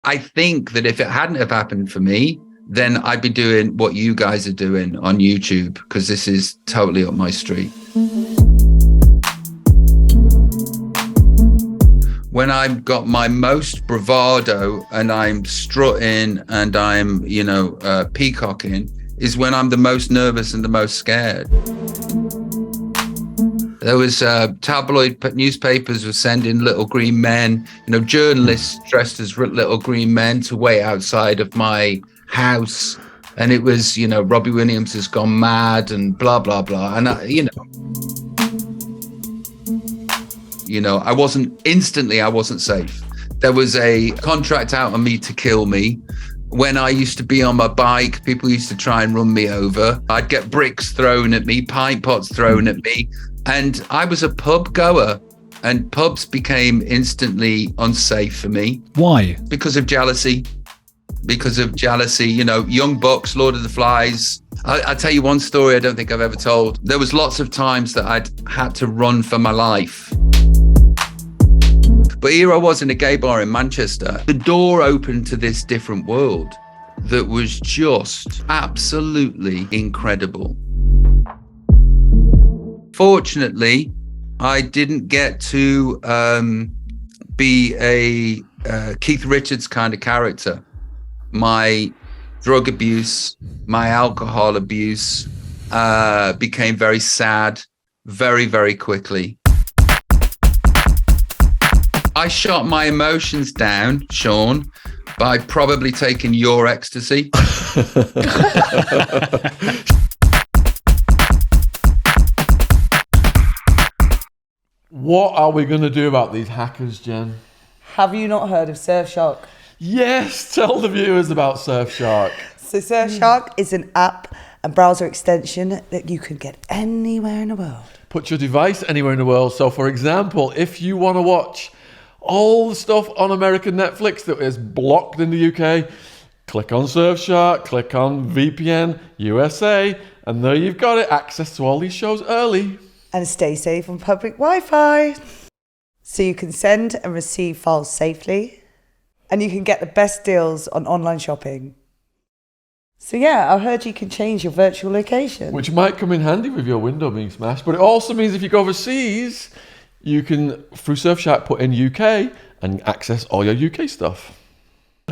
I think that if it hadn't have happened for me, then I'd be doing what you guys are doing on YouTube, because this is totally up my street. When I've got my most bravado and I'm strutting and I'm, peacocking, is when I'm the most nervous and the most scared. There was tabloid newspapers were sending little green men, journalists dressed as little green men to wait outside of my house. And it was, Robbie Williams has gone mad and blah, blah, blah. And, I wasn't safe. There was a contract out on me to kill me. When I used to be on my bike, people used to try and run me over. I'd get bricks thrown at me, pint pots thrown at me. And I was a pub goer, and pubs became instantly unsafe for me. Why? Because of jealousy. Young Bucks, Lord of the Flies. I'll tell you one story I don't think I've ever told. There was lots of times that I'd had to run for my life. But here I was in a gay bar in Manchester. The door opened to this different world that was just absolutely incredible. Fortunately, I didn't get to be a Keith Richards kind of character. My drug abuse, my alcohol abuse became very sad very, very quickly. I shot my emotions down, Shaun, by probably taking your ecstasy. What are we going to do about these hackers, Jen? Have you not heard of Surfshark? Yes, tell the viewers about Surfshark. So Surfshark is an app and browser extension that you can get anywhere in the world. Put your device anywhere in the world. So, for example, if you want to watch all the stuff on American Netflix that is blocked in the UK, click on Surfshark, click on VPN USA, and there you've got it. Access to all these shows early. And stay safe on public Wi-Fi. So you can send and receive files safely. And you can get the best deals on online shopping. So yeah, I heard you can change your virtual location. Which might come in handy with your window being smashed. But it also means if you go overseas, you can, through Surfshark, put in UK and access all your UK stuff.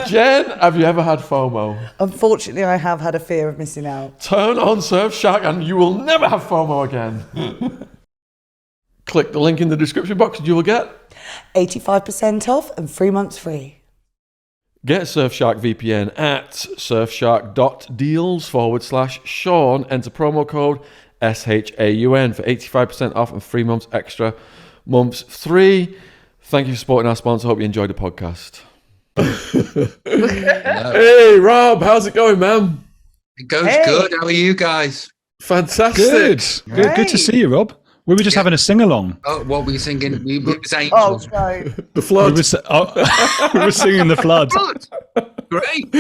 Jen, have you ever had FOMO? Unfortunately, I have had a fear of missing out. Turn on Surfshark and you will never have FOMO again. Click the link in the description box and you will get 85% off and 3 months free. Get Surfshark VPN at surfshark.deals/Shaun. Enter promo code SHAUN for 85% off and 3 months extra. Months free. Thank you for supporting our sponsor. Hope you enjoyed the podcast. Hey, Rob, how's it going, man? It goes good. How are you guys? Fantastic. Good to see you, Rob. We were just having a sing-along. Oh, what were you singing? It was Angels. Oh, no. The flood. We were singing The Flood. Great.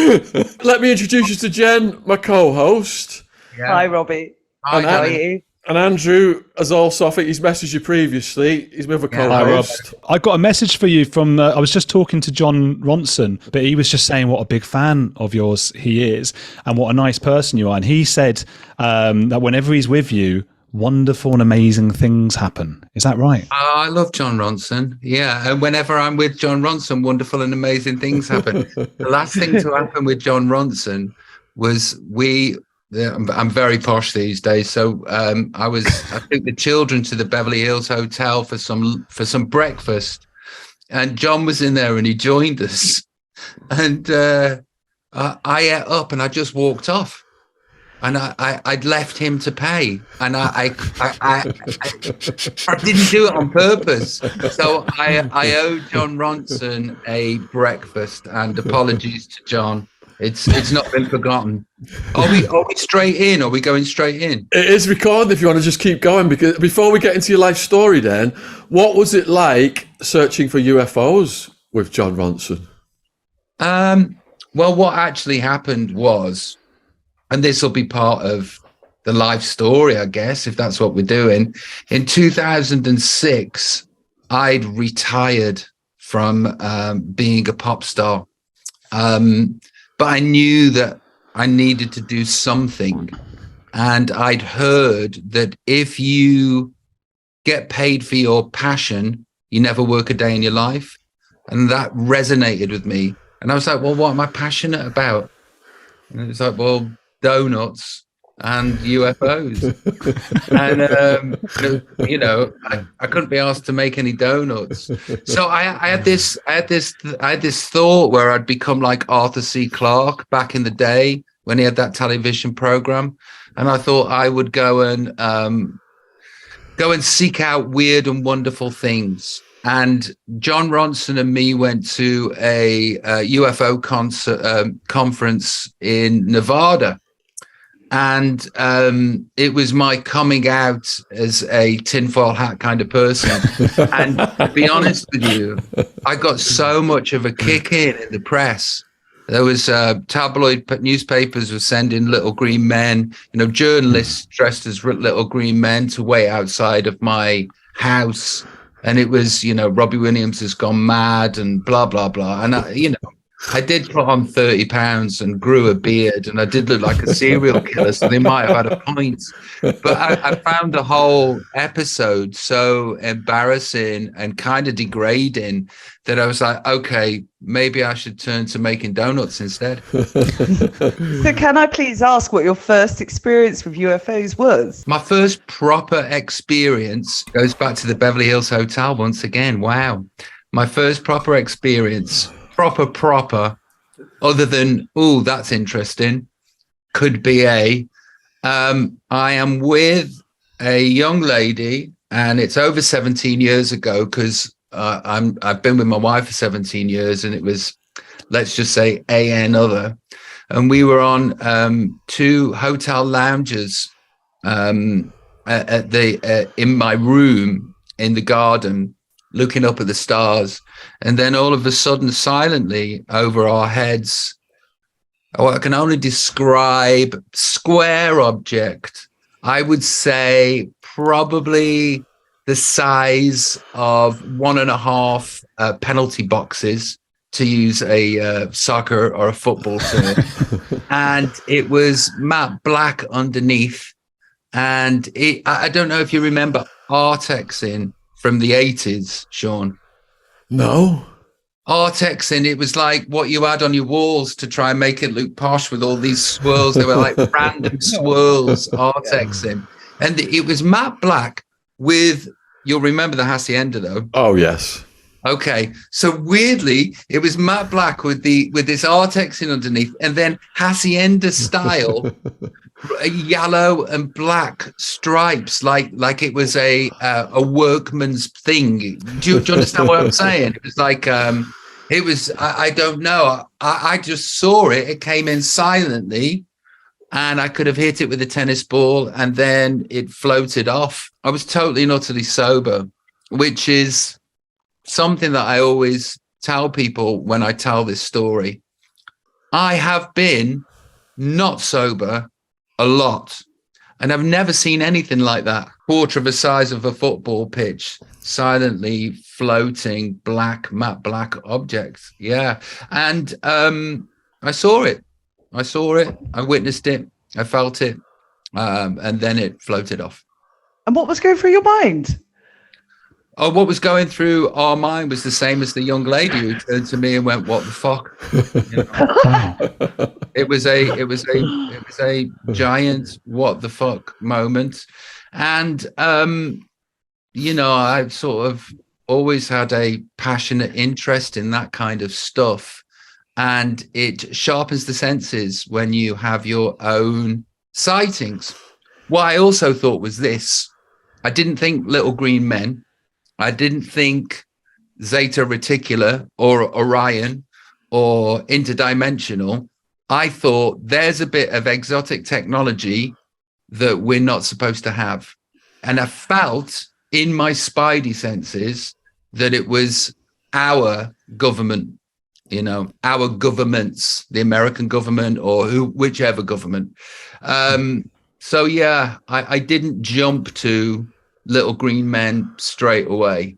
Let me introduce you to Jen, my co-host. Yeah. Hi, Robbie. Hi, How are Jen. you? And Andrew, as also, I think he's messaged you previously. He's my other co-host. I got a message for you from, I was just talking to John Ronson, but he was just saying what a big fan of yours he is and what a nice person you are. And he said that whenever he's with you, wonderful and amazing things happen. Is that right? I love John Ronson. Yeah. And whenever I'm with John Ronson, wonderful and amazing things happen. The last thing to happen with John Ronson was I'm very posh these days. So I took the children to the Beverly Hills Hotel for some breakfast. And John was in there and he joined us. And I ate up and I just walked off. And I'd left him to pay, and I didn't do it on purpose. So I owe John Ronson a breakfast, and apologies to John. It's not been forgotten. Are we straight in? Are we going straight in? It is recorded if you want to just keep going, because before we get into your life story, then, what was it like searching for UFOs with John Ronson? Well, what actually happened was, and this will be part of the life story, I guess, if that's what we're doing. In 2006, I'd retired from being a pop star. But I knew that I needed to do something. And I'd heard that if you get paid for your passion, you never work a day in your life. And that resonated with me. And I was like, well, what am I passionate about? And it was like, well, donuts and UFOs. And you know, I couldn't be asked to make any donuts. So I had this thought where I'd become like Arthur C. Clarke back in the day when he had that television program. And I thought I would go and seek out weird and wonderful things. And John Ronson and me went to a UFO conference in Nevada. And it was my coming out as a tinfoil hat kind of person. And to be honest with you, I got so much of a kick in the press. There was tabloid newspapers were sending little green men, you know, journalists dressed as little green men to wait outside of my house. And it was, you know, Robbie Williams has gone mad and blah, blah, blah. And, I did put on 30 pounds and grew a beard, and I did look like a serial killer, so they might have had a point. But I found the whole episode so embarrassing and kind of degrading that I was like, okay, maybe I should turn to making donuts instead. So can I please ask what your first experience with UFOs was? My first proper experience goes back to the Beverly Hills Hotel once again. Wow. My first proper experience, proper, other than, oh, that's interesting, could be I am with a young lady, and it's over 17 years ago because I've been with my wife for 17 years, and it was, let's just say, another. And we were on 2 hotel lounges in my room in the garden, looking up at the stars. And then all of a sudden, silently over our heads, what I can only describe, square object, I would say probably the size of 1.5 penalty boxes, to use a soccer or a football term. And it was matte black underneath. And I don't know if you remember Artexing from the 80s, Shaun. No. Artexing, it was like what you had on your walls to try and make it look posh with all these swirls. They were like random swirls, Artexing. And it was matte black with, you'll remember the Hacienda though. Oh, yes. Okay, so weirdly, it was matte black with this Artexing underneath, and then Hacienda style, yellow and black stripes, like it was a workman's thing. Do you understand what I'm saying? It was like it was. I don't know. I just saw it. It came in silently, and I could have hit it with a tennis ball, and then it floated off. I was totally and utterly sober, which is something that I always tell people when I tell this story. I have been not sober a lot, and I've never seen anything like that. Quarter of the size of a football pitch, silently floating matte black objects. Yeah. And I saw it. I witnessed it. I felt it. And then it floated off. And what was going through your mind? Oh, what was going through our mind was the same as the young lady who turned to me and went, "What the fuck?" You know? It was a giant "what the fuck" moment, and I've sort of always had a passionate interest in that kind of stuff, and it sharpens the senses when you have your own sightings. What I also thought was this: I didn't think little green men. I didn't think Zeta Reticula or Orion or interdimensional. I thought there's a bit of exotic technology that we're not supposed to have. And I felt in my spidey senses that it was our government, our governments, the American government or whichever government. So, yeah, I didn't jump to little green men straight away.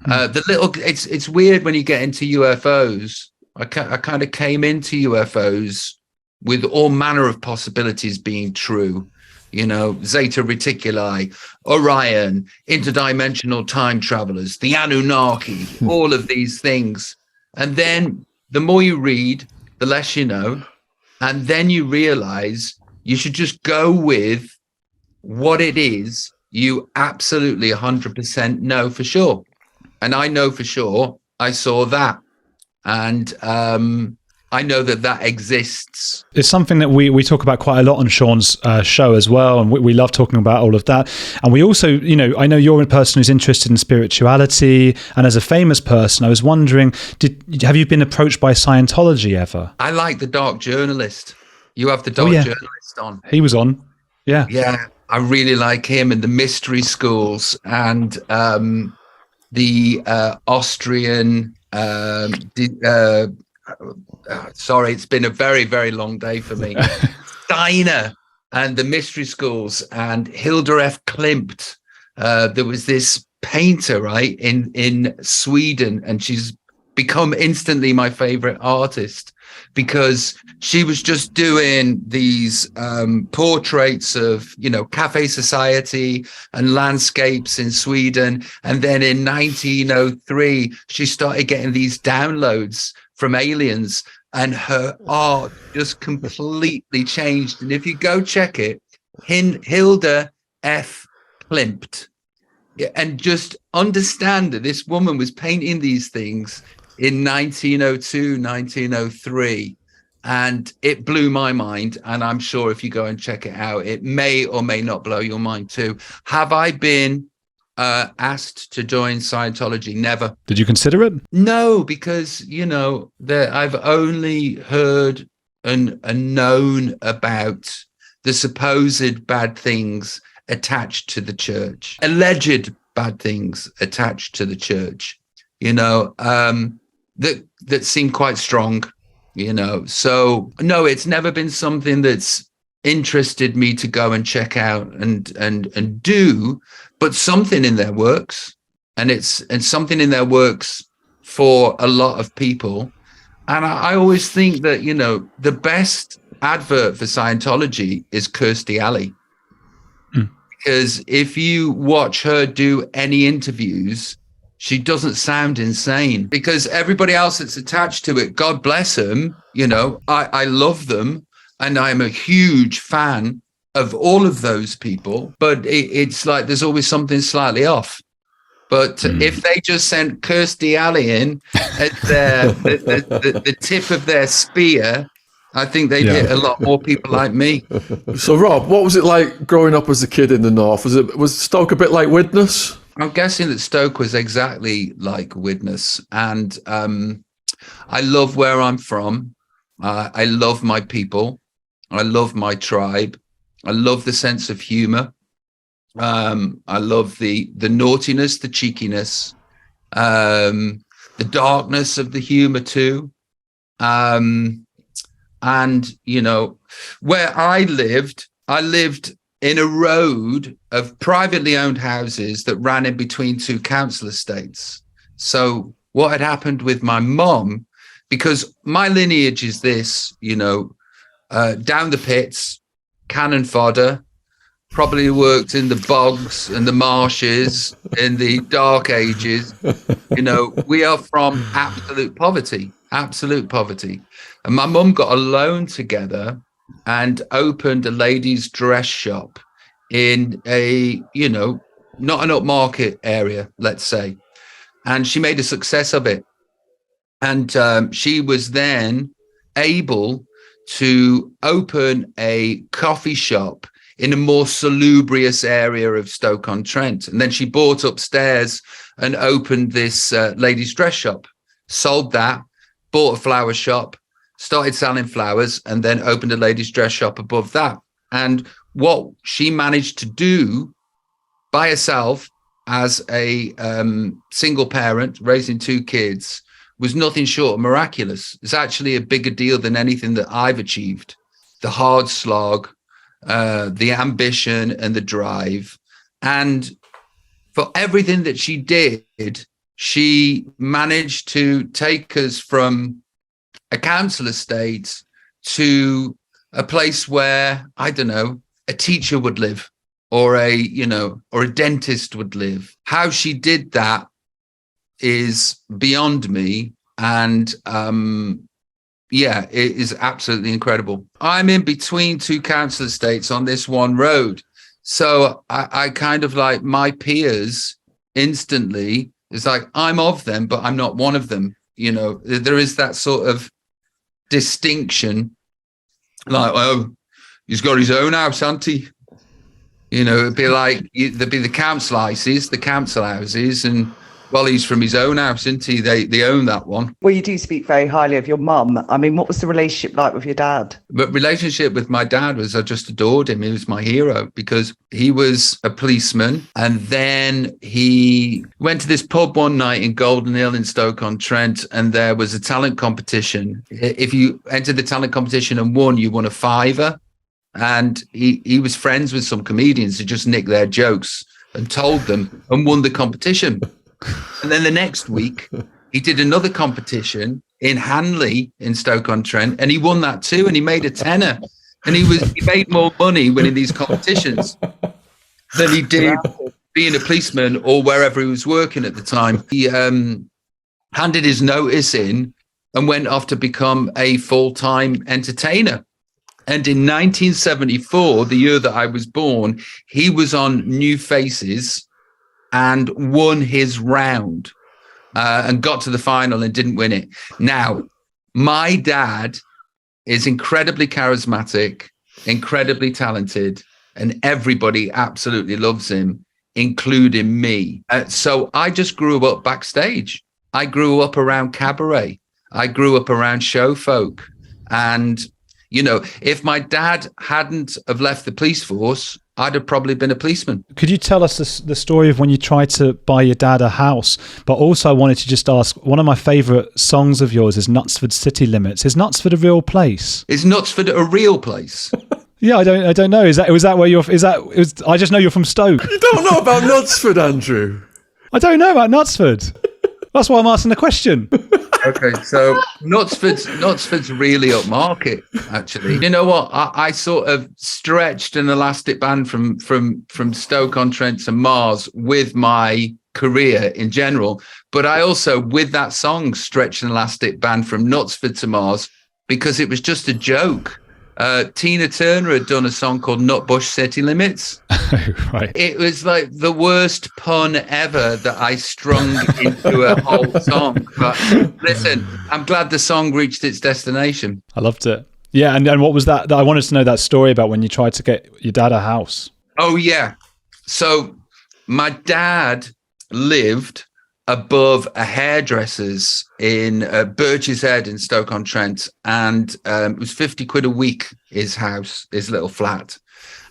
It's weird when you get into UFOs I kind of came into UFOs with all manner of possibilities being true. You know, Zeta Reticuli, Orion, interdimensional time travelers, the Anunnaki, all of these things. And then the more you read, the less you know. And then you realize you should just go with what it is you absolutely 100% know for sure. And I know for sure I saw that. And I know that exists. It's something that we talk about quite a lot on Shaun's show as well, and we love talking about all of that. And we also, you know, I know you're a person who's interested in spirituality, and as a famous person, I was wondering, have you been approached by Scientology ever? I like the Dark Journalist. You have the Dark Journalist on. He was on. Yeah. Yeah, I really like him and the mystery schools and the Austrian... sorry, it's been a very, very long day for me. Steiner and the mystery schools and Hilda F. Klimt. There was this painter, right, in Sweden, and she's become instantly my favorite artist because she was just doing these portraits of, you know, cafe society and landscapes in Sweden. And then in 1903, she started getting these downloads from aliens, and her art just completely changed. And if you go check it, Hilda F. Klimt, and just understand that this woman was painting these things in 1902, 1903, and it blew my mind. And I'm sure if you go and check it out, it may or may not blow your mind too. Have I been asked to join Scientology? Never. Did you consider it? No, because, you know, I've only heard and known about the supposed bad things attached to the church, alleged bad things attached to the church, you know, that seem quite strong, you know. So no, it's never been something that's interested me to go and check out and do, but something in there works, and something in there works for a lot of people. And I always think that, you know, the best advert for Scientology is Kirstie Alley. Because if you watch her do any interviews, she doesn't sound insane, because everybody else that's attached to it, God bless them, you know, I love them. And I'm a huge fan of all of those people, but it's like there's always something slightly off. But if they just sent Kirstie Alley in at the tip of their spear, I think they'd hit a lot more people like me. So, Rob, what was it like growing up as a kid in the North? Was Stoke a bit like Widnes? I'm guessing that Stoke was exactly like Widnes. And I love where I'm from. I love my people. I love my tribe. I love the sense of humor. I love the naughtiness, the cheekiness, the darkness of the humor too. And, you know, where I lived in a road of privately owned houses that ran in between two council estates. So what had happened with my mom, because my lineage is this, you know, down the pits, cannon fodder, probably worked in the bogs and the marshes in the dark ages. You know, we are from absolute poverty. And my mum got a loan together and opened a ladies' dress shop in a, you know, not an upmarket area, let's say. And she made a success of it. And she was then able to open a coffee shop in a more salubrious area of Stoke-on-Trent. And then she bought upstairs and opened this ladies' dress shop, sold that, bought a flower shop, started selling flowers, and then opened a ladies' dress shop above that. And what she managed to do by herself as a single parent raising two kids was nothing short of miraculous. It's actually a bigger deal than anything that I've achieved. The hard slog, the ambition and the drive. And for everything that she did, she managed to take us from a council estate to a place where, I don't know, a teacher would live, or a dentist would live. How she did that is beyond me. And it is absolutely incredible. I'm in between two council estates on this one road. So I kind of like, my peers instantly, it's like, I'm of them, but I'm not one of them. There is that sort of distinction, like, oh, he's got his own house, hasn't he? It'd be like, there'd be the council houses, and well, he's from his own house, isn't he? They own that one. Well, you do speak very highly of your mum. I mean, what was the relationship like with your dad? But relationship with my dad was, I just adored him. He was my hero because he was a policeman. And then he went to this pub one night in Golden Hill in Stoke-on-Trent, and there was a talent competition. If you entered the talent competition and won, you won a £5. And he was friends with some comedians who just nicked their jokes and told them and won the competition. And then the next week, he did another competition in Hanley in Stoke-on-Trent, and he won that too, and he made a tenner. And he made more money winning these competitions than he did being a policeman or wherever he was working at the time. He handed his notice in and went off to become a full-time entertainer. And in 1974, the year that I was born, he was on New Faces and won his round and got to the final and didn't win it. Now, my dad is incredibly charismatic, incredibly talented, and everybody absolutely loves him, including me. So I just grew up backstage. I grew up around cabaret. I grew up around show folk. And, if my dad hadn't have left the police force, I'd have probably been a policeman. Could you tell us the story of when you tried to buy your dad a house? But also I wanted to just ask, one of my favourite songs of yours is Knutsford City Limits. Is Knutsford a real place? Is Knutsford a real place? Yeah, I don't know. I just know you're from Stoke. You don't know about Knutsford, Andrew? I don't know about Knutsford. That's why I'm asking the question. Okay, so Knutsford's really upmarket, actually. You know what? I sort of stretched an elastic band from Stoke-on-Trent to Mars with my career in general, but I also, with that song, stretched an elastic band from Knutsford to Mars because it was just a joke. Tina Turner had done a song called Nutbush City Limits. Right. It was like the worst pun ever that I strung into a whole song. But listen, I'm glad the song reached its destination. I loved it. Yeah, and what was that? I wanted to know that story about when you tried to get your dad a house. Oh, yeah. So my dad lived above a hairdresser's in Birch's Head in Stoke-on-Trent, and it was 50 quid a week, his house, his little flat.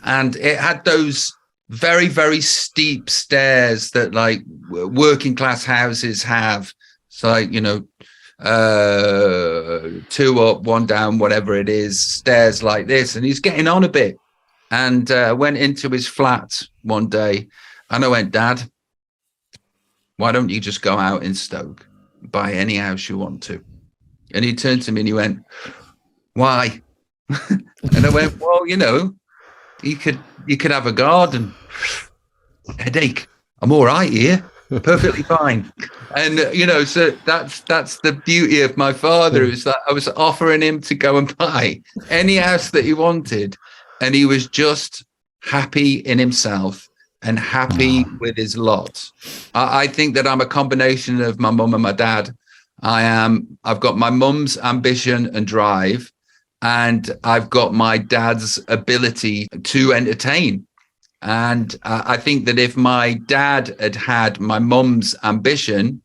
And it had those very, very steep stairs that like working class houses have. So like, 2 up, 1 down, whatever it is, stairs like this. And he's getting on a bit, and went into his flat one day, and I went, Dad, why don't you just go out in Stoke, buy any house you want to? And he turned to me and he went, why? And I went, well, you could have a garden. Headache. I'm all right here. Perfectly fine. And, so that's the beauty of my father, is that I was offering him to go and buy any house that he wanted. And he was just happy in himself and happy with his lot. I think that I'm a combination of my mum and my dad. I've got my mum's ambition and drive, and I've got my dad's ability to entertain. And I think that if my dad had had my mum's ambition,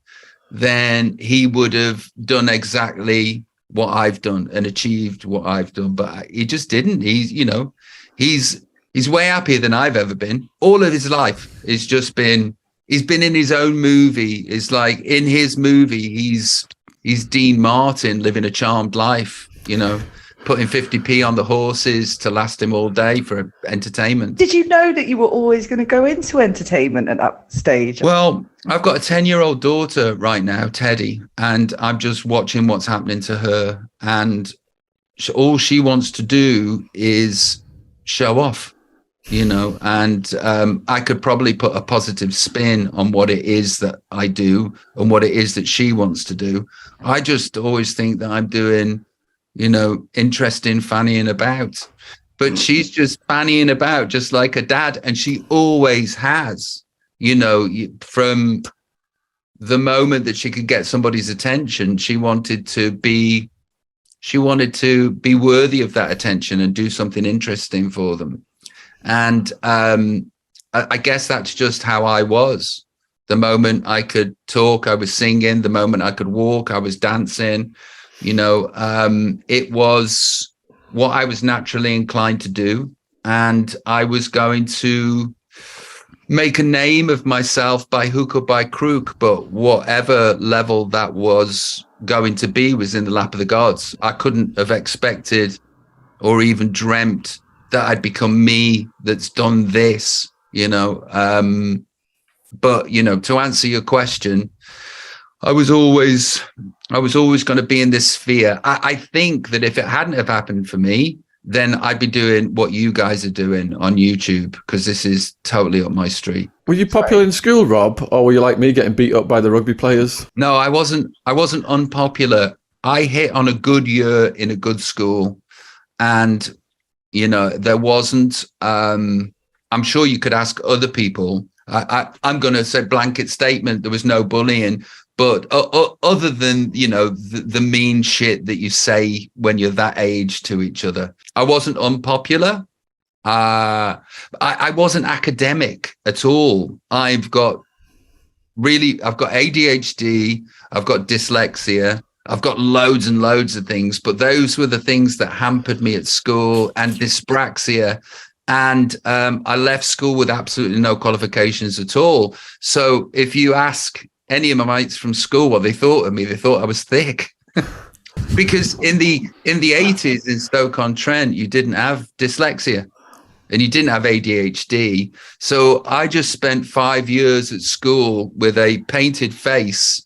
then he would have done exactly what I've done and achieved what I've done. But he just didn't. He's way happier than I've ever been. All of his life has just been, he's been in his own movie. It's like in his movie, he's Dean Martin living a charmed life, putting 50p on the horses to last him all day for entertainment. Did you know that you were always going to go into entertainment at that stage? Well, I've got a 10-year-old daughter right now, Teddy, and I'm just watching what's happening to her. And all she wants to do is show off, and I could probably put a positive spin on what it is that I do and what it is that she wants to do. I just always think that I'm doing, interesting fannying about, but she's just fannying about just like a dad. And she always has, from the moment that she could get somebody's attention, she wanted to be worthy of that attention and do something interesting for them. And I guess that's just how I was. The moment I could talk, I was singing. The moment I could walk, I was dancing. It was what I was naturally inclined to do. And I was going to make a name of myself by hook or by crook. But whatever level that was going to be was in the lap of the gods. I couldn't have expected or even dreamt that I'd become me that's done this, but to answer your question, I was always going to be in this sphere. I think that if it hadn't have happened for me, then I'd be doing what you guys are doing on YouTube, because this is totally up my street. Were you popular in school, Rob, or were you like me, getting beat up by the rugby players? No, I wasn't unpopular. I hit on a good year in a good school, and there wasn't, I'm sure you could ask other people. I'm going to say blanket statement, there was no bullying, but other than, the mean shit that you say when you're that age to each other, I wasn't unpopular. I wasn't academic at all. I've got ADHD, I've got dyslexia, I've got loads and loads of things, but those were the things that hampered me at school, and dyspraxia. And I left school with absolutely no qualifications at all. So if you ask any of my mates from school what they thought of me, they thought I was thick. Because in the 80s in Stoke-on-Trent, you didn't have dyslexia and you didn't have ADHD. So I just spent 5 years at school with a painted face,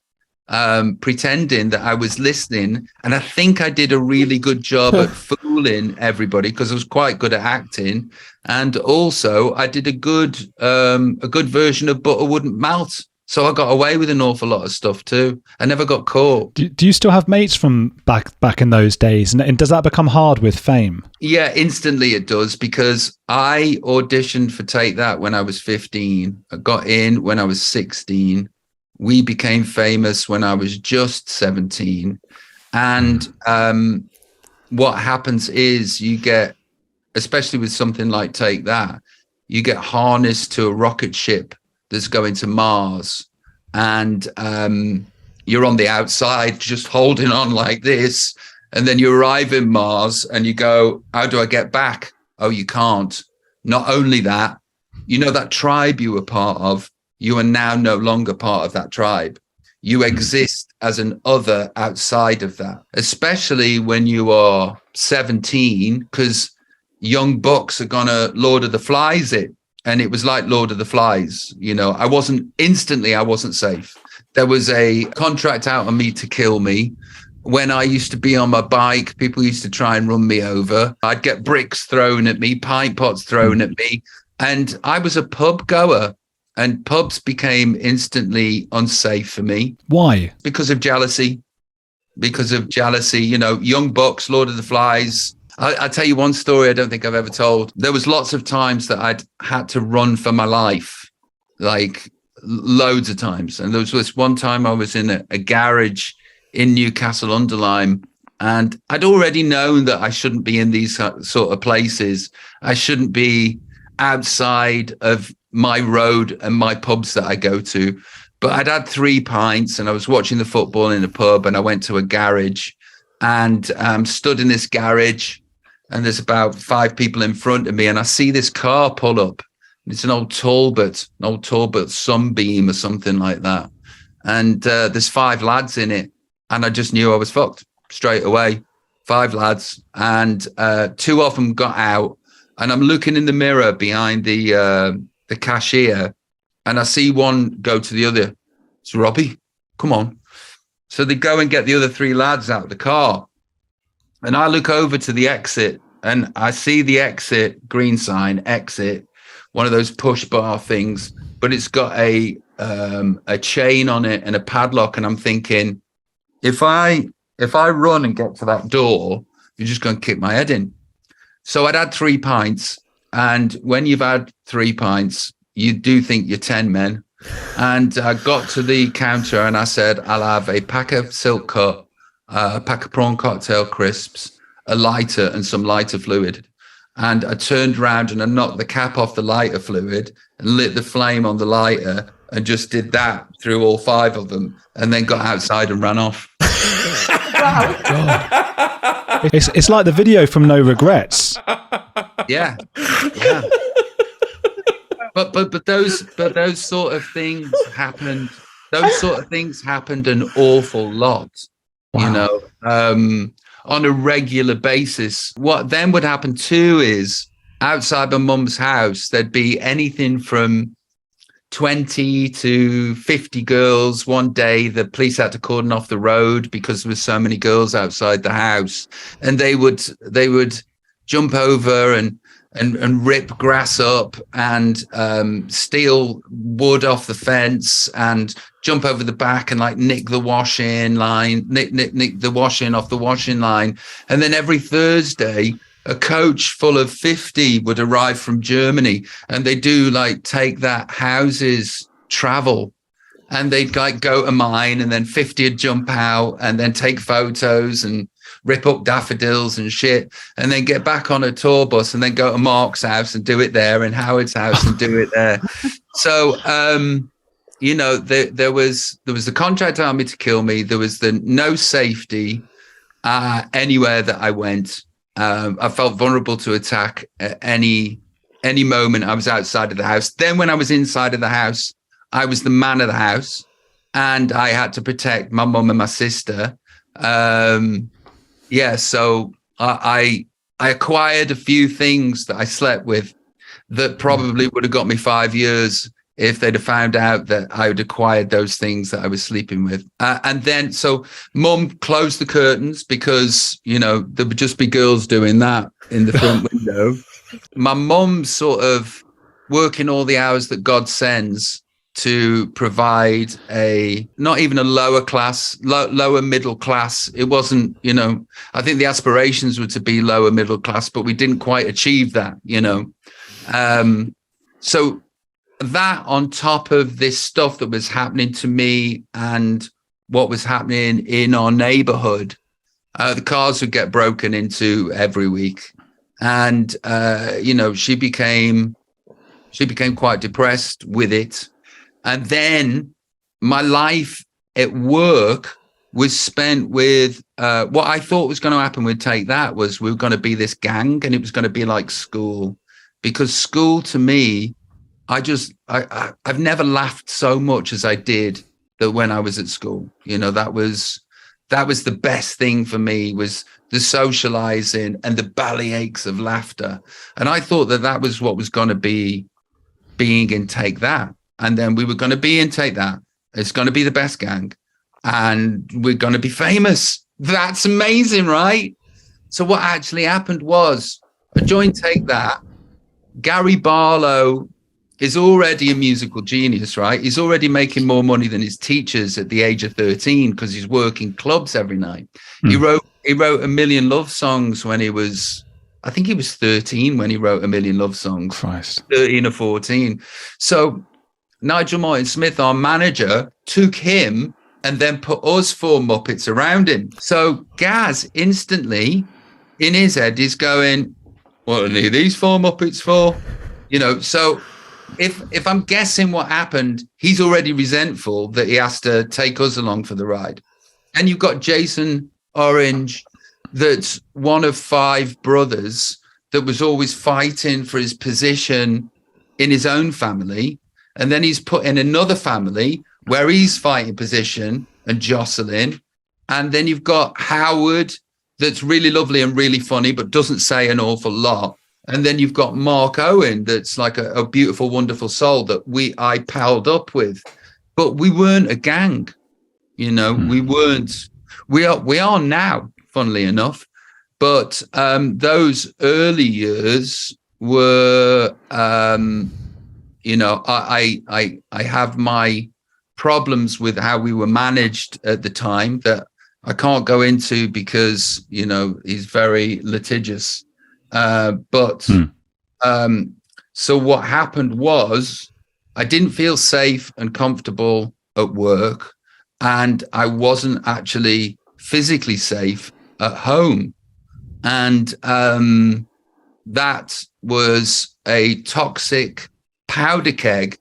pretending that I was listening. And I think I did a really good job at fooling everybody, because I was quite good at acting. And also I did a good version of Butter Wouldn't Melt. So I got away with an awful lot of stuff too. I never got caught. Do you still have mates from back in those days? And does that become hard with fame? Yeah, instantly it does, because I auditioned for Take That when I was 15. I got in when I was 16. We became famous when I was just 17. And what happens is you get, especially with something like Take That, you get harnessed to a rocket ship that's going to Mars, and you're on the outside just holding on like this, and then you arrive in Mars and you go, how do I get back? Oh, you can't. Not only that, that tribe you were part of, you are now no longer part of that tribe. You exist as an other outside of that, especially when you are 17, because young bucks are gonna Lord of the Flies it. And it was like Lord of the Flies. I wasn't safe. There was a contract out on me to kill me. When I used to be on my bike, people used to try and run me over. I'd get bricks thrown at me, pint pots thrown at me. And I was a pub goer, and pubs became instantly unsafe for me. Why? Because of jealousy. Young bucks, Lord of the Flies. I'll tell you one story I don't think I've ever told. There was lots of times that I'd had to run for my life, like loads of times. And there was this one time I was in a garage in Newcastle under Lyme, and I'd already known that I shouldn't be in these sort of places. I shouldn't be outside of my road and my pubs that I go to. But I'd had 3 pints and I was watching the football in a pub, and I went to a garage and stood in this garage, and there's about 5 people in front of me, and I see this car pull up. It's an old Talbot Sunbeam or something like that. And there's 5 lads in it, and I just knew I was fucked straight away. 5 lads, and 2 of them got out. And I'm looking in the mirror behind the cashier, and I see one go to the other. It's Robbie, come on. So they go and get the other 3 lads out of the car. And I look over to the exit, and I see the exit green sign, exit, one of those push bar things, but it's got a chain on it and a padlock. And I'm thinking, if I run and get to that door, you're just going to kick my head in. So I'd had 3 pints. And when you've had 3 pints, you do think you're 10 men. And I got to the counter and I said, I'll have a pack of Silk Cut, a pack of prawn cocktail crisps, a lighter and some lighter fluid. And I turned around and I knocked the cap off the lighter fluid and lit the flame on the lighter and just did that through all 5 of them, and then got outside and ran off. Wow. God. It's like the video from No Regrets. Yeah. But those sort of things happened. Those sort of things happened an awful lot, you know, on a regular basis. What then would happen too is outside my mum's house, there'd be anything from 20 to 50 girls. One day the police had to cordon off the road because there were so many girls outside the house, and they would jump over and rip grass up and steal wood off the fence and jump over the back and like nick the washing line, nick the washing off the washing line. And then every Thursday, a coach full of 50 would arrive from Germany, and they do like take that houses travel, and they'd like go to mine, and then 50 would jump out and then take photos and rip up daffodils and shit, and then get back on a tour bus and then go to Mark's house and do it there, and Howard's house and do it there. So, you know, there was the contract army to kill me. There was the no safety anywhere that I went. I felt vulnerable to attack at any moment I was outside of the house. Then when I was inside of the house, I was the man of the house, and I had to protect my mum and my sister. Yeah, so I acquired a few things that I slept with that probably would have got me 5 years if they'd have found out that I had acquired those things that I was sleeping with. And then, so mum closed the curtains because, you know, there would just be girls doing that in the front window. My mum sort of working all the hours that God sends to provide not even a lower middle class. It wasn't, you know, I think the aspirations were to be lower middle class, but we didn't quite achieve that, you know. So that on top of this stuff that was happening to me and what was happening in our neighborhood, the cars would get broken into every week. And, you know, she became quite depressed with it. And then my life at work was spent with what I thought was going to happen with Take That was we were going to be this gang, and it was going to be like school, because school to me, I've never laughed so much as I did that when I was at school. You know, that was the best thing for me, was the socializing and the bellyaches of laughter. And I thought that was what was going to be being in Take That. And then we were going to be in Take That. It's going to be the best gang, and we're going to be famous. That's amazing, right? So what actually happened was I joined Take That. Gary Barlow is already a musical genius, right? He's already making more money than his teachers at the age of 13 because he's working clubs every night. He wrote A Million Love Songs when he was, I think he was 13 when he wrote A Million Love Songs. Christ. 13 or 14. So Nigel Martin Smith, our manager, took him and then put us 4 Muppets around him. So Gaz instantly in his head is going, what are these 4 Muppets for? You know, so if I'm guessing what happened, he's already resentful that he has to take us along for the ride. And you've got Jason Orange, that's one of 5 brothers that was always fighting for his position in his own family. And then he's put in another family where he's fighting position and jostling. And then you've got Howard, that's really lovely and really funny, but doesn't say an awful lot. And then you've got Mark Owen, that's like a beautiful, wonderful soul that I palled up with, but we weren't a gang, we weren't. We are now, funnily enough, but those early years were, I have my problems with how we were managed at the time that I can't go into because, he's very litigious. So what happened was I didn't feel safe and comfortable at work, and I wasn't actually physically safe at home. And that was a toxic powder keg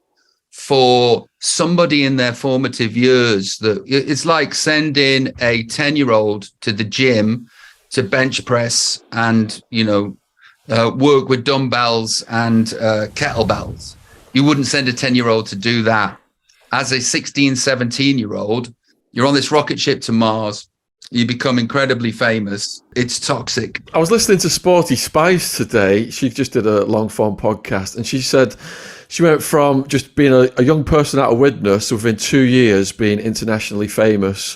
for somebody in their formative years. That it's like sending a 10-year-old to the gym to bench press and, work with dumbbells and kettlebells. You wouldn't send a 10-year-old to do that. As a 16, 17-year-old, you're on this rocket ship to Mars. You become incredibly famous. It's toxic. I was listening to Sporty Spice today. She just did a long-form podcast, and she said she went from just being a young person out of Widnes within 2 years being internationally famous.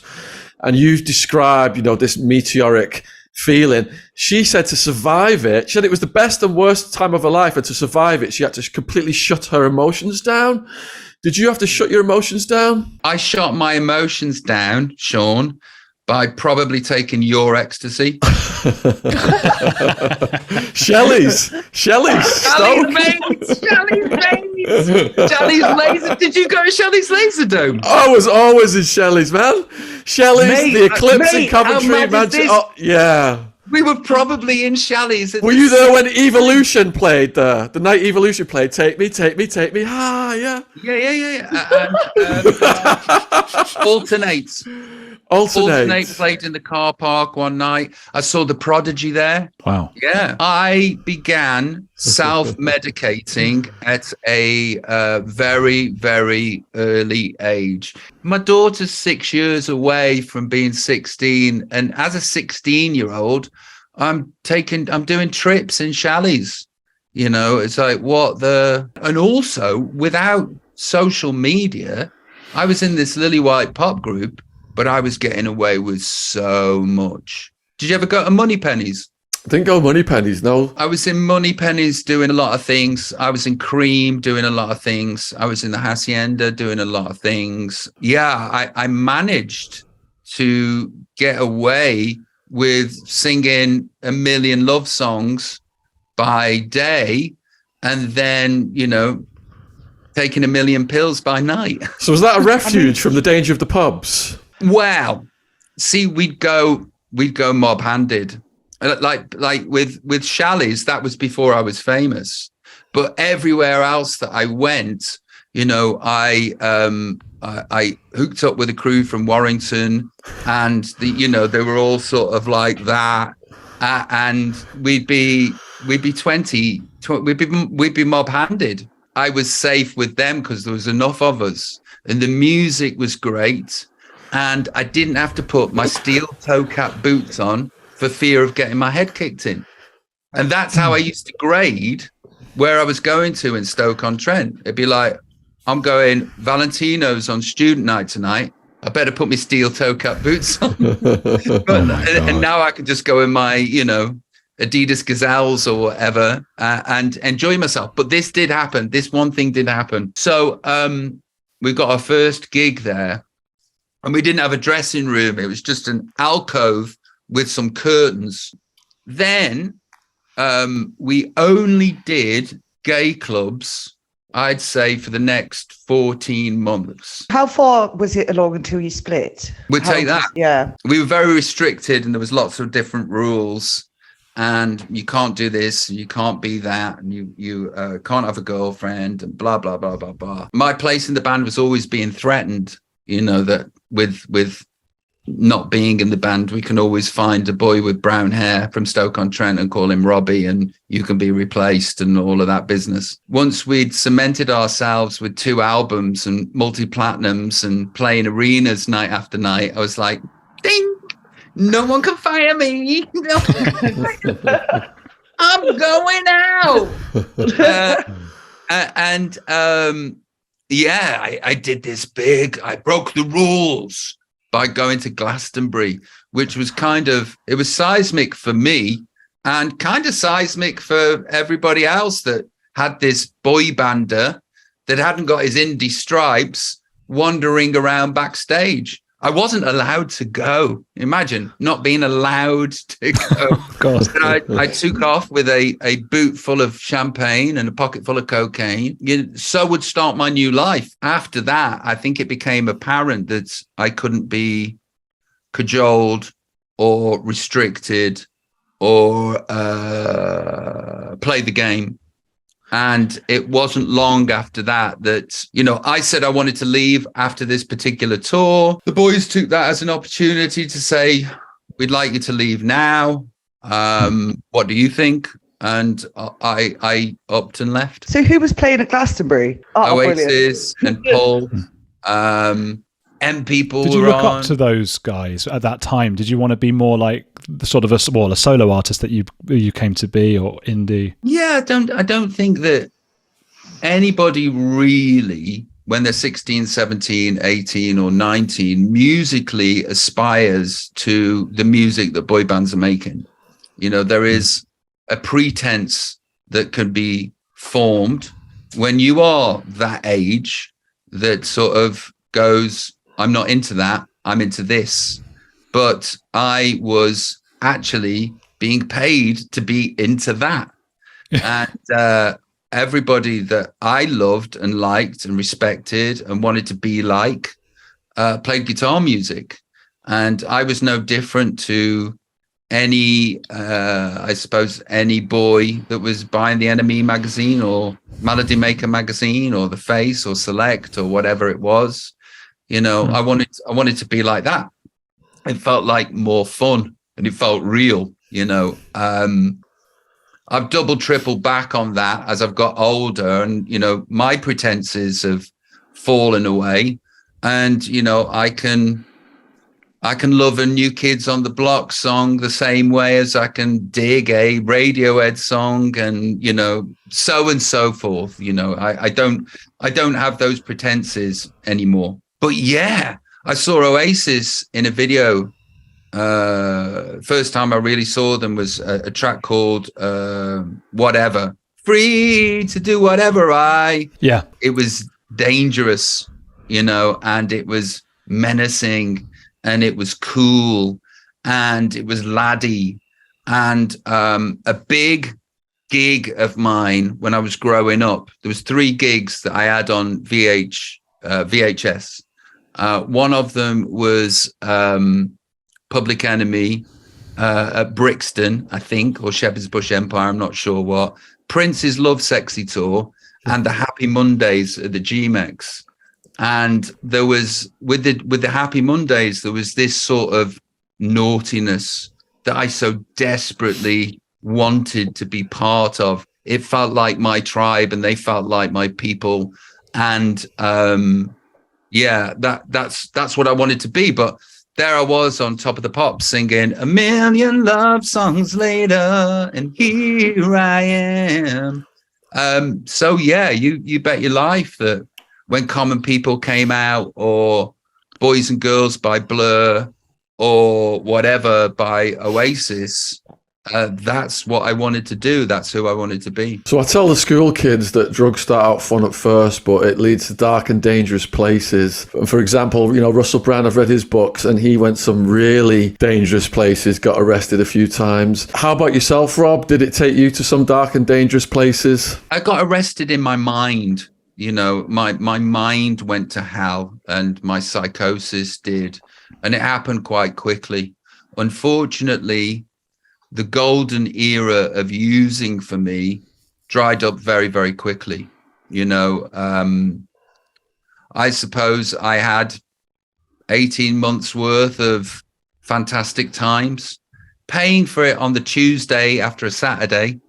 And you described, this meteoric feeling. She said to survive it, she said it was the best and worst time of her life, and to survive it, she had to completely shut her emotions down. Did you have to shut your emotions down? I shut my emotions down, Shaun, by probably taking your ecstasy. Shelley's Stoke. Shelley's Laser. Did you go to Shelley's Laserdome? I was always in Shelley's, man. Shelley's, the Eclipse in Coventry, Manchester. Oh, yeah. We were probably in Shelley's. Were you there when Evolution played there? The night Evolution played, Take Me, Take Me, Take Me. Ah, yeah. Yeah. Alternate played in the car park one night. I saw The Prodigy there. Wow. Yeah. I began self-medicating at a very, very early age. My daughter's 6 years away from being 16. And as a 16-year-old, I'm doing trips in Shelley's. It's like and also without social media, I was in this Lily White pop group, but I was getting away with so much. Did you ever go to Moneypenny's? I didn't go Moneypenny's, no. I was in Moneypenny's doing a lot of things. I was in Cream doing a lot of things. I was in the Hacienda doing a lot of things. Yeah, I managed to get away with singing a million love songs by day and then, taking a million pills by night. So was that a refuge from the danger of the pubs? Well, see, we'd go mob-handed. Like with Shelley's, that was before I was famous. But everywhere else that I went, I hooked up with a crew from Warrington, and they were all sort of like that. And we'd be mob-handed. I was safe with them because there was enough of us, and the music was great. And I didn't have to put my steel toe cap boots on for fear of getting my head kicked in. And that's how I used to grade where I was going to in Stoke-on-Trent. It'd be like, I'm going Valentino's on student night tonight. I better put my steel toe cap boots on. And now I can just go in my, Adidas Gazelles or whatever and enjoy myself. But this did happen. This one thing did happen. So we got our first gig there. And we didn't have a dressing room. It was just an alcove with some curtains. Then we only did gay clubs, I'd say, for the next 14 months. How far was it along until you split? We'd take that. Yeah. We were very restricted and there was lots of different rules. And you can't do this, and you can't be that, and you can't have a girlfriend, and blah, blah, blah, blah, blah. My place in the band was always being threatened, that with not being in the band, we can always find a boy with brown hair from Stoke-on-Trent and call him Robbie, and you can be replaced and all of that business. Once we'd cemented ourselves with 2 albums and multi-platinums and playing arenas night after night, I was like, ding, No one can fire me. No one can fire. I'm going out. I did this big. I broke the rules by going to Glastonbury, which was it was seismic for me and kind of seismic for everybody else that had this boy bander that hadn't got his indie stripes wandering around backstage. I wasn't allowed to go. Imagine not being allowed to go. God. I took off with a boot full of champagne and a pocket full of cocaine. So would start my new life. After that, I think it became apparent that I couldn't be cajoled or restricted or play the game. And it wasn't long after that, I said I wanted to leave after this particular tour. The boys took that as an opportunity to say, we'd like you to leave now. What do you think? And I upped and left. So who was playing at Glastonbury? Oasis and Paul. People. Did you look up to those guys at that time? Did you want to be more like the sort of a solo artist that you came to be, or indie? Yeah, I don't think that anybody really, when they're 16, 17, 18 or 19, musically aspires to the music that boy bands are making. There is a pretense that can be formed when you are that age that sort of goes, I'm not into that, I'm into this. But I was actually being paid to be into that. And everybody that I loved and liked and respected and wanted to be like played guitar music. And I was no different to any boy that was buying the NME magazine or Melody Maker magazine or The Face or Select or whatever it was. I wanted to be like that. It felt like more fun and it felt real. I've double, tripled back on that as I've got older, and my pretenses have fallen away. And I can love a New Kids on the Block song the same way as I can dig a Radiohead song, and so and so forth. I don't have those pretenses anymore. But yeah, I saw Oasis in a video. First time I really saw them was a track called Whatever. Free to do whatever Yeah. It was dangerous, and it was menacing, and it was cool, and it was laddie. And a big gig of mine when I was growing up, there was 3 gigs that I had on VHS. One of them was Public Enemy at Brixton, I think, or Shepherd's Bush Empire, I'm not sure what. Prince's Love Sexy Tour and the Happy Mondays at the GMEX. And there was, with the Happy Mondays, there was this sort of naughtiness that I so desperately wanted to be part of. It felt like my tribe and they felt like my people. And that's what I wanted to be. But there I was on Top of the Pops singing a million love songs later, and here I am. So yeah, you bet your life that when Common People came out, or Boys and Girls by Blur, or whatever by Oasis, that's what I wanted to do. That's who I wanted to be. So I tell the school kids that drugs start out fun at first, but it leads to dark and dangerous places. And for example, Russell Brand, I've read his books, and he went some really dangerous places, got arrested a few times. How about yourself, Rob? Did it take you to some dark and dangerous places? I got arrested in my mind. My mind went to hell, and my psychosis did. And it happened quite quickly. Unfortunately, the golden era of using for me dried up very, very quickly. I suppose I had 18 months worth of fantastic times, paying for it on the Tuesday after a Saturday,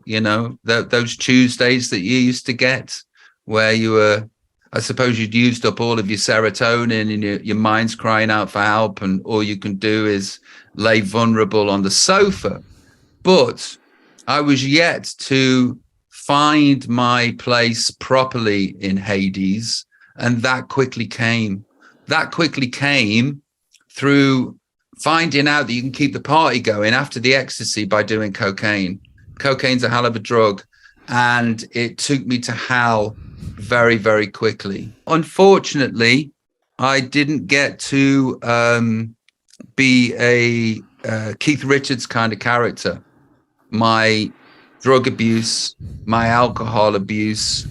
those Tuesdays that you used to get where you were I suppose you'd used up all of your serotonin and your mind's crying out for help, and all you can do is lay vulnerable on the sofa. But I was yet to find my place properly in Hades, and that quickly came. That quickly came through finding out that you can keep the party going after the ecstasy by doing cocaine. Cocaine's a hell of a drug, and it took me to hell very, very quickly. Unfortunately, I didn't get to be a Keith Richards kind of character. My drug abuse, my alcohol abuse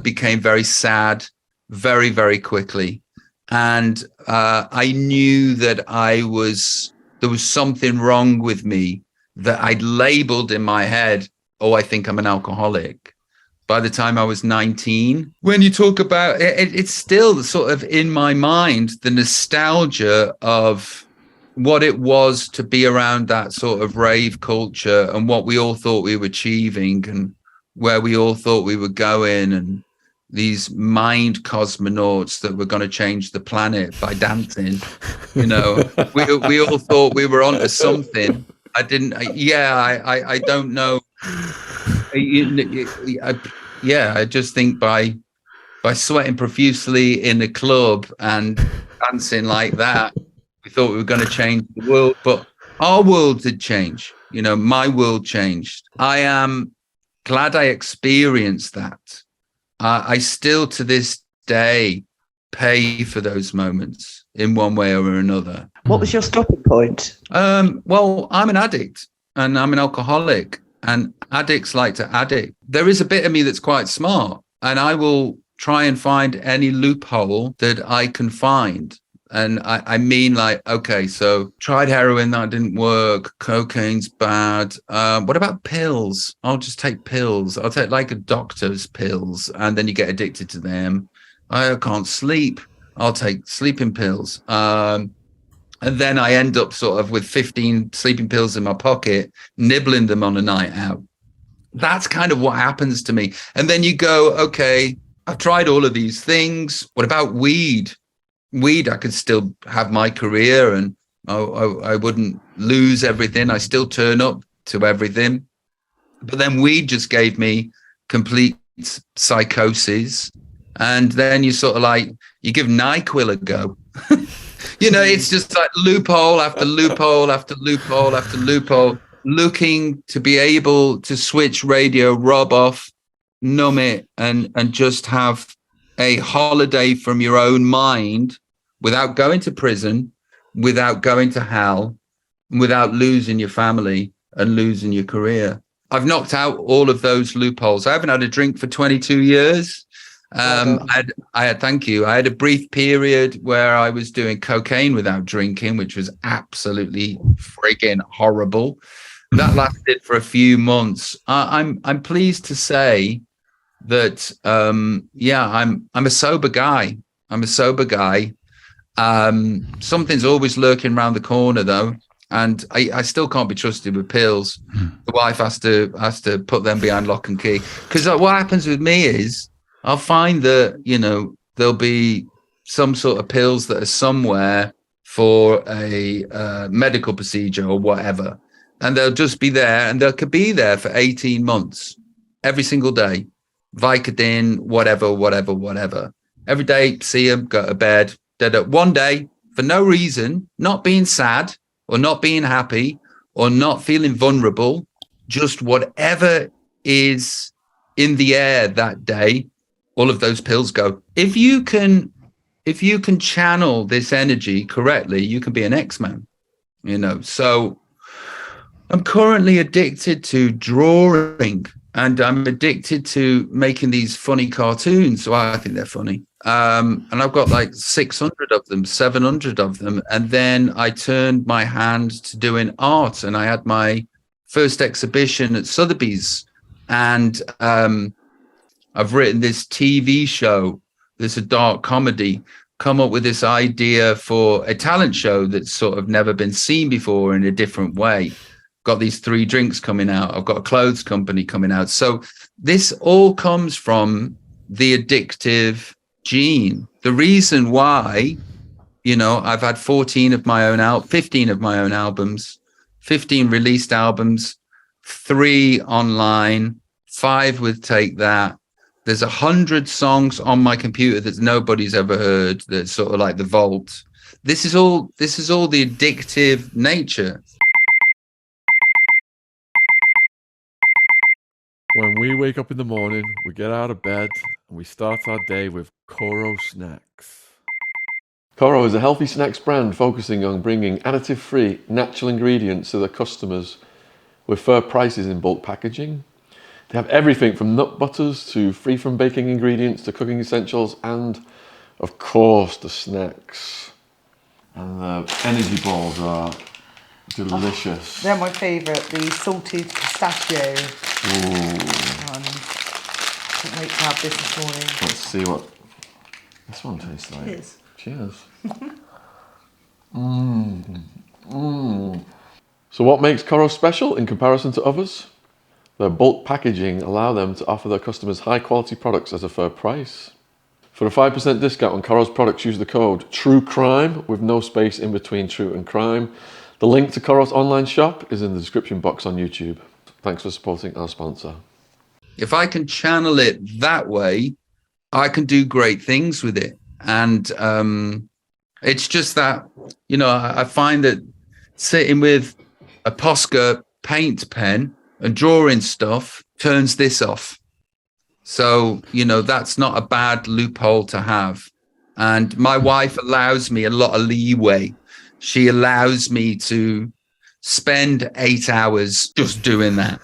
became very sad very, very quickly. And I knew that there was something wrong with me that I'd labeled in my head, oh, I think I'm an alcoholic. By the time I was 19, when you talk about it, it's still sort of in my mind, the nostalgia of what it was to be around that sort of rave culture and what we all thought we were achieving and where we all thought we were going, and these mind cosmonauts that were going to change the planet by dancing. You know, we all thought we were onto something. I don't know. I just think by sweating profusely in the club and dancing like that, we thought we were going to change the world. But our world did change. You know, my world changed. I am glad I experienced that. I still to this day pay for those moments in one way or another. What was your stopping point? Well, I'm an addict and I'm an alcoholic, and addicts like to addict. There is a bit of me that's quite smart, and I will try and find any loophole that I can find. And I mean, like, okay, so tried heroin, that didn't work. Cocaine's bad. What about pills? I'll just take pills. I'll take like a doctor's pills, and then you get addicted to them. I can't sleep. I'll take sleeping pills. And then I end up sort of with 15 sleeping pills in my pocket, nibbling them on a night out. That's kind of what happens to me. And then you go, okay, I've tried all of these things. What about weed? Weed, I could still have my career and I wouldn't lose everything. I still turn up to everything. But then weed just gave me complete psychosis. And then you sort of like, you give NyQuil a go. You know, it's just like loophole after loophole after loophole after loophole, looking to be able to switch radio, rub off, numb it, and just have a holiday from your own mind without going to prison, without going to hell, without losing your family and losing your career. I've knocked out all of those loopholes. I haven't had a drink for 22 years. Thank you. I had a brief period where I was doing cocaine without drinking, which was absolutely friggin' horrible. That lasted for a few months. I'm pleased to say that I'm a sober guy. I'm a sober guy. Something's always lurking around the corner though, and I still can't be trusted with pills. The wife has to put them behind lock and key, because what happens with me is I'll find that, you know, there'll be some sort of pills that are somewhere for a medical procedure or whatever, and they'll just be there, and they could be there for 18 months every single day. Vicodin, whatever. Every day, see them, go to bed. One day, for no reason, not being sad or not being happy or not feeling vulnerable, just whatever is in the air that day, all of those pills go. If you can channel this energy correctly, you can be an X-Man, you know. So I'm currently addicted to drawing. And I'm addicted to making these funny cartoons. So I think they're funny. And I've got like 600 of them, 700 of them. And then I turned my hand to doing art. And I had my first exhibition at Sotheby's. And I've written this TV show. This is a dark comedy. Come up with this idea for a talent show that's sort of never been seen before in a different way. Got these 3 drinks coming out. I've got a clothes company coming out. So this all comes from the addictive gene. The reason why, I've had 15 of my own albums, 15 released albums, 3 online, 5 with Take That. There's 100 songs on my computer that nobody's ever heard. That's sort of like the vault. This is all the addictive nature. When we wake up in the morning, we get out of bed and we start our day with Coro Snacks. Coro is a healthy snacks brand focusing on bringing additive-free, natural ingredients to their customers with fair prices in bulk packaging. They have everything from nut butters to free from baking ingredients to cooking essentials and, of course, the snacks. And the energy balls are delicious. They're my favourite, the salted pistachio. Ooh. Can't wait to have this morning. Let's see what this one tastes like. Cheers. Cheers. So what makes Coro special in comparison to others? Their bulk packaging allow them to offer their customers high quality products at a fair price. For a 5% discount on Coro's products, use the code TRUECRIME with no space in between true and crime. The link to Coro's online shop is in the description box on YouTube. Thanks for supporting our sponsor. If I can channel it that way, I can do great things with it. And it's just that, I find that sitting with a Posca paint pen and drawing stuff turns this off. So, that's not a bad loophole to have. And my wife allows me a lot of leeway. She allows me to spend 8 hours just doing that,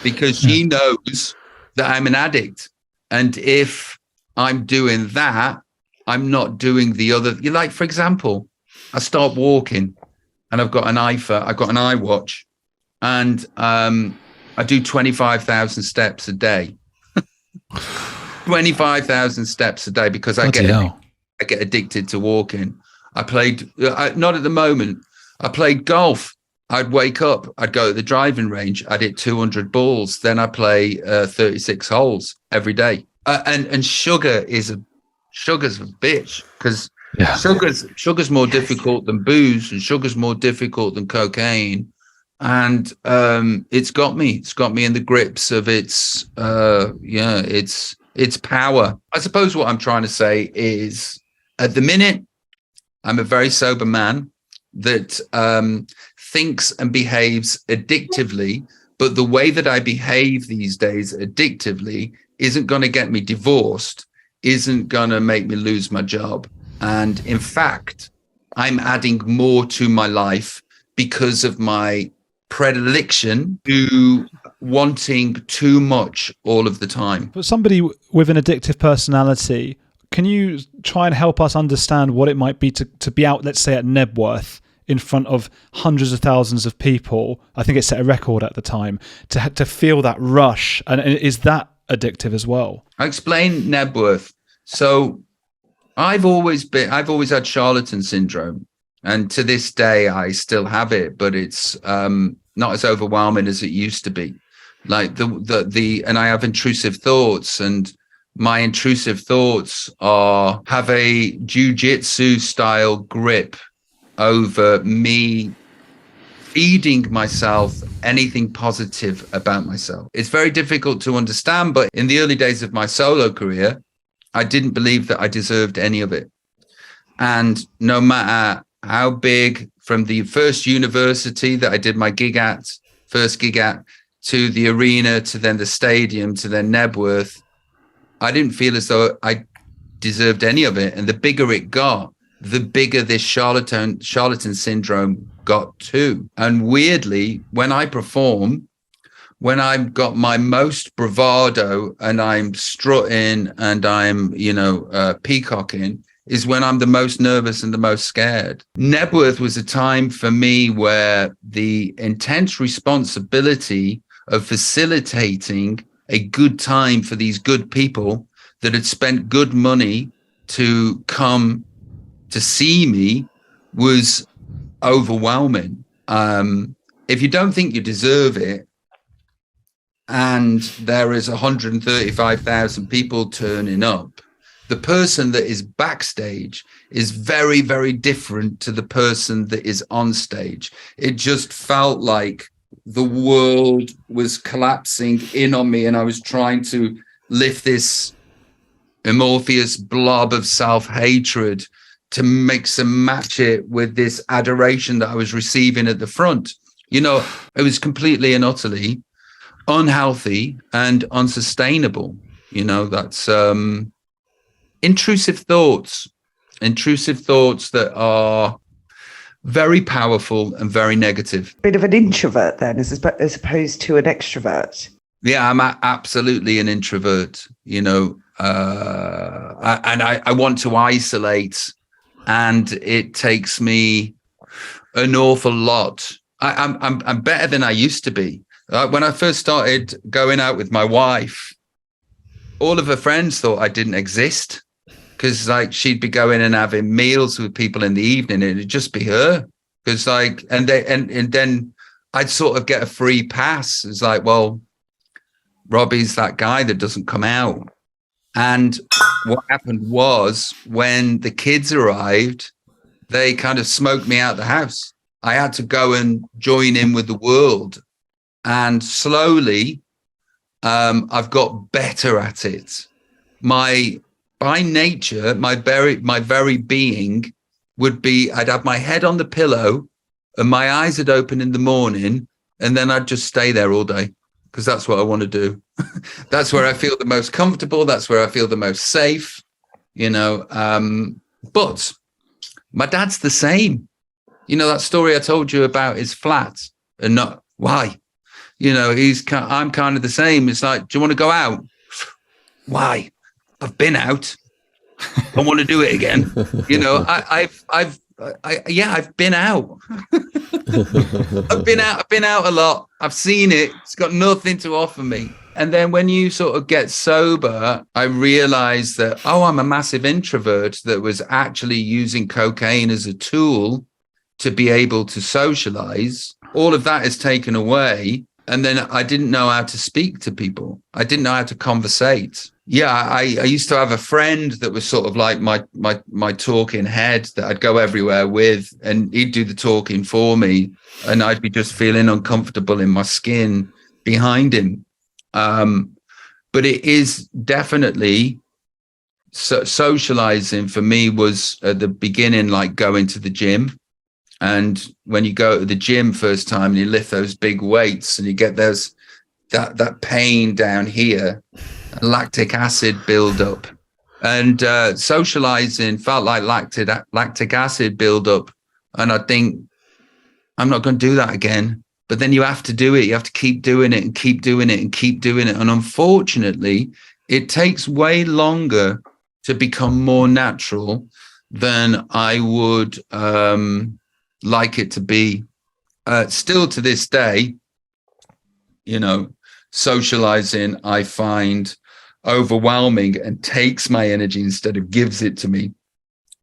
because she knows that I'm an addict. And if I'm doing that, I'm not doing the other. Like, for example, I start walking and I've got an iWatch, and I do 25,000 steps a day. 25,000 steps a day because I get addicted to walking. I played, not at the moment, I played golf. I'd wake up, I'd go to the driving range, I'd hit 200 balls. Then I play 36 holes every day. And sugar's a bitch, because sugar's more difficult than booze, and sugar's more difficult than cocaine. And it's got me in the grips of its power. I suppose what I'm trying to say is, at the minute, I'm a very sober man that thinks and behaves addictively, but the way that I behave these days addictively isn't going to get me divorced, isn't going to make me lose my job. And in fact, I'm adding more to my life because of my predilection to wanting too much all of the time. For somebody with an addictive personality, can you try and help us understand what it might be to be out, let's say, at Nebworth in front of hundreds of thousands of people? I think it set a record at the time, to feel that rush. And is that addictive as well? I explain Nebworth. So I've always had charlatan syndrome, and to this day I still have it, but it's not as overwhelming as it used to be. Like and I have intrusive thoughts, and my intrusive thoughts have a jiu-jitsu style grip over me feeding myself anything positive about myself. It's very difficult to understand, but in the early days of my solo career, I didn't believe that I deserved any of it. And no matter how big, from the first university that I did my first gig at, to the arena, to then the stadium, to then Nebworth, I didn't feel as though I deserved any of it. And the bigger it got, the bigger this charlatan syndrome got too. And weirdly, when I perform, when I've got my most bravado and I'm strutting and I'm, peacocking, is when I'm the most nervous and the most scared. Nebworth was a time for me where the intense responsibility of facilitating a good time for these good people that had spent good money to come to see me was overwhelming. If you don't think you deserve it, and there is 135,000 people turning up, the person that is backstage is very, very different to the person that is on stage. It just felt like the world was collapsing in on me, and I was trying to lift this amorphous blob of self-hatred to mix and match it with this adoration that I was receiving at the front. You know, it was completely and utterly unhealthy and unsustainable. You know, that's intrusive thoughts that are very powerful and very negative. Bit of an introvert then, as opposed to an extrovert. Yeah, I'm absolutely an introvert, you know, I want to isolate, and it takes me an awful lot. I'm better than I used to be. When I first started going out with my wife, all of her friends thought I didn't exist, because like she'd be going and having meals with people in the evening, and it'd just be her. Because like, and then I'd sort of get a free pass. It's like, well, Robbie's that guy that doesn't come out. And what happened was, when the kids arrived, they kind of smoked me out the house. I had to go and join in with the world. And slowly, I've got better at it. By nature, my very being would be, I'd have my head on the pillow and my eyes would open in the morning, and then I'd just stay there all day, because that's what I want to do. That's where I feel the most comfortable. That's where I feel the most safe, you know. But my dad's the same. You know, that story I told you about his flat, and not why. You know, I'm kind of the same. It's like, do you want to go out? Why? I've been out. I want to do it again. You know, I've been out. I've been out a lot. I've seen it. It's got nothing to offer me. And then when you sort of get sober, I realized that, I'm a massive introvert that was actually using cocaine as a tool to be able to socialize. All of that is taken away. And then I didn't know how to speak to people. I didn't know how to conversate. Yeah, I used to have a friend that was sort of like my talking head that I'd go everywhere with, and he'd do the talking for me, and I'd be just feeling uncomfortable in my skin behind him. But it is definitely socializing for me was at the beginning like going to the gym. And when you go to the gym first time and you lift those big weights and you get that pain down here, lactic acid build up, and socializing felt like lactic acid build up. And I think, I'm not going to do that again. But then you have to do it. You have to keep doing it and keep doing it and keep doing it. And unfortunately, it takes way longer to become more natural than I would like it to be. Still to this day, you know, socializing I find overwhelming and takes my energy instead of gives it to me.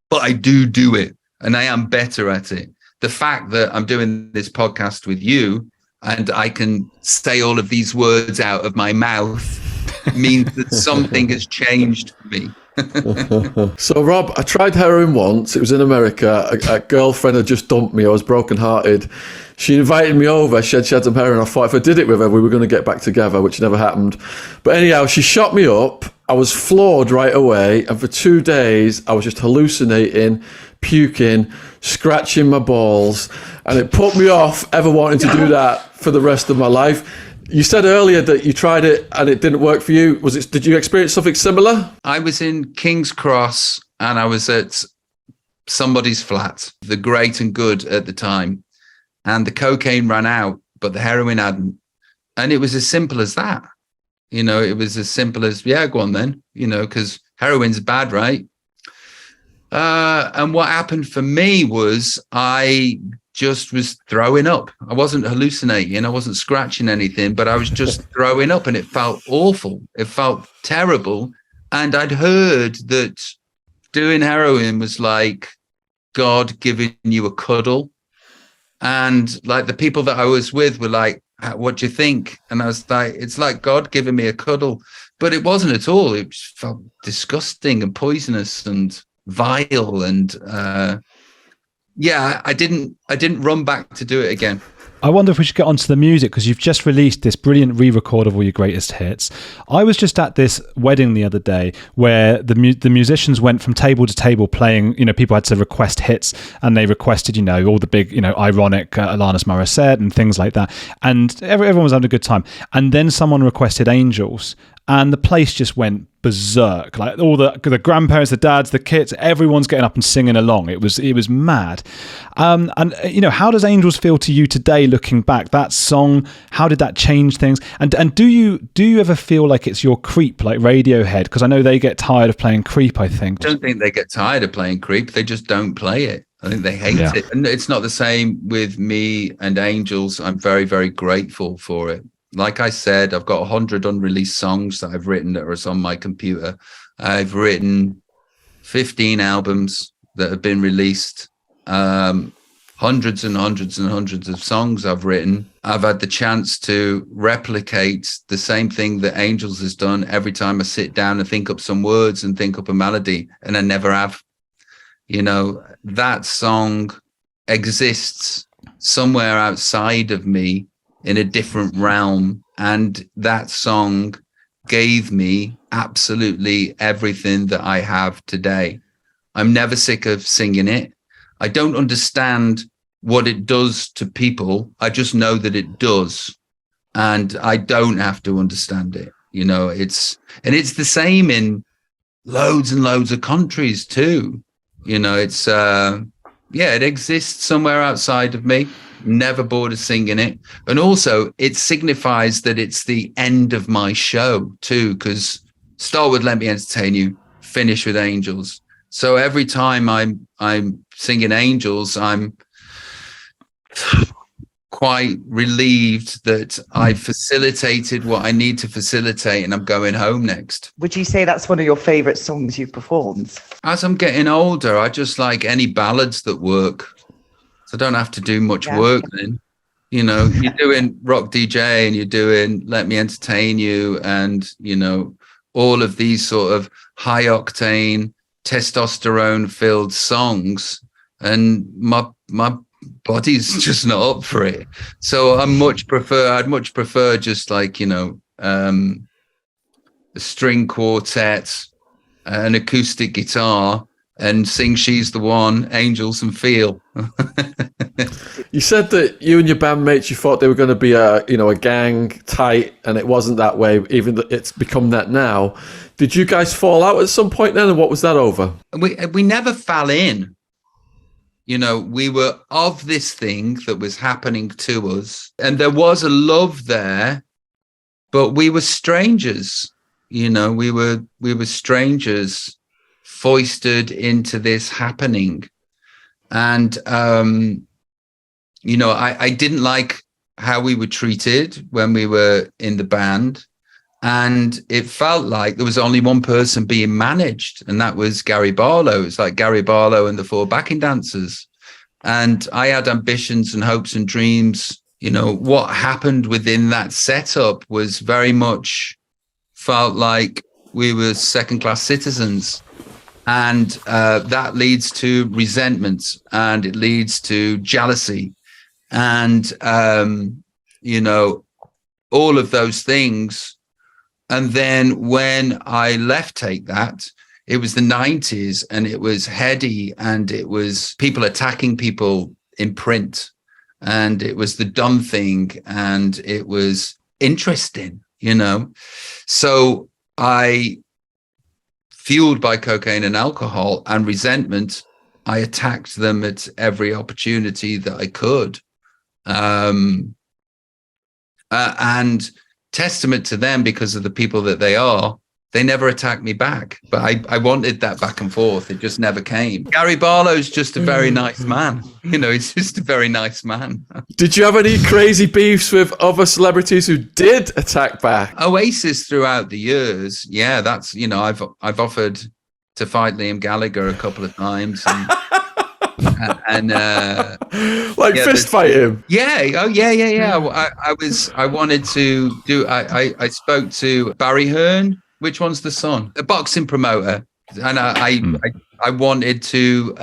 But I do it, and I am better at it. The fact that I'm doing this podcast with you and I can say all of these words out of my mouth means that something has changed for me. So, Rob, I tried heroin once. It was in America. A girlfriend had just dumped me. I was brokenhearted. She invited me over. She had some heroin. I thought if I did it with her, we were going to get back together, which never happened. But anyhow, she shot me up. I was floored right away. And for 2 days, I was just hallucinating, puking, scratching my balls. And it put me off ever wanting to do that for the rest of my life. You said earlier that you tried it and it didn't work for you. Did you experience something similar? I was in King's Cross and I was at somebody's flat, the great and good at the time. And the cocaine ran out, but the heroin hadn't. And it was as simple as that. You know, it was as simple as, yeah, go on then, you know, because heroin's bad, right? And what happened for me was I just was throwing up. I wasn't hallucinating. I wasn't scratching anything, but I was just throwing up, and it felt awful. It felt terrible. And I'd heard that doing heroin was like God giving you a cuddle. And like the people that I was with were like, what do you think? And I was like, it's like God giving me a cuddle, but it wasn't at all. It felt disgusting and poisonous and vile. And I didn't run back to do it again. I wonder if we should get onto the music, because you've just released this brilliant re-record of all your greatest hits. I was just at this wedding the other day where the musicians went from table to table playing, people had to request hits, and they requested, all the big, ironic Alanis Morissette and things like that. And everyone was having a good time. And then someone requested Angels, and the place just went berserk. Like all the grandparents, the dads, the kids, everyone's getting up and singing along. It was mad. And how does Angels feel to you today, looking back? That song, how did that change things? And do you ever feel like it's your Creep, like Radiohead? Because I know they get tired of playing Creep, I think. I don't think they get tired of playing Creep. They just don't play it. I think they hate it. And it's not the same with me and Angels. I'm very, very grateful for it. Like I said, I've got 100 unreleased songs that I've written that are on my computer. I've written 15 albums that have been released. Hundreds and hundreds and hundreds of songs I've written. I've had the chance to replicate the same thing that Angels has done every time I sit down and think up some words and think up a melody, and I never have. That song exists somewhere outside of me in a different realm, and that song gave me absolutely everything that I have today. I'm never sick of singing it. I don't understand what it does to people. I just know that it does, and I don't have to understand it. It's the same in loads and loads of countries too. It's it exists somewhere outside of me. Never bored of singing it. And also it signifies that it's the end of my show too, because start with Let Me Entertain You, finish with Angels. So every time I'm singing Angels, I'm quite relieved that I facilitated what I need to facilitate, and I'm going home next. Would you say that's one of your favourite songs you've performed? As I'm getting older, I just like any ballads that work. So I don't have to do much work then. You're doing Rock DJ and you're doing Let Me Entertain You and, all of these sort of high octane, testosterone filled songs. And my body's just not up for it. So I'd much prefer just like, a string quartet, an acoustic guitar, and sing She's the One, Angels, and Feel. You said that you and your bandmates, you thought they were going to be a gang tight, and it wasn't that way, even though it's become that now. Did you guys fall out at some point then, and what was that over? We never fell in. We were of this thing that was happening to us, and there was a love there, but we were strangers. We were strangers foisted into this happening. And, I didn't like how we were treated when we were in the band. And it felt like there was only one person being managed, and that was Gary Barlow. It's like Gary Barlow and the Four Backing Dancers. And I had ambitions and hopes and dreams. What happened within that setup was very much felt like we were second-class citizens. And that leads to resentment, and it leads to jealousy, and, all of those things. And then when I left Take That, it was the 90s, and it was heady, and it was people attacking people in print, and it was the dumb thing, and it was interesting, So I, fueled by cocaine and alcohol and resentment, I attacked them at every opportunity that I could. And testament to them, because of the people that they are, they never attacked me back. But I wanted that back and forth. It just never came. Gary Barlow's just a very nice man. He's just a very nice man. Did you have any crazy beefs with other celebrities who did attack back? Oasis throughout the years. Yeah, that's, I've offered to fight Liam Gallagher a couple of times. And and like fist fight him. Yeah. Oh, yeah. I wanted to do. I spoke to Barry Hearn. Which one's the son? A boxing promoter, and I wanted to.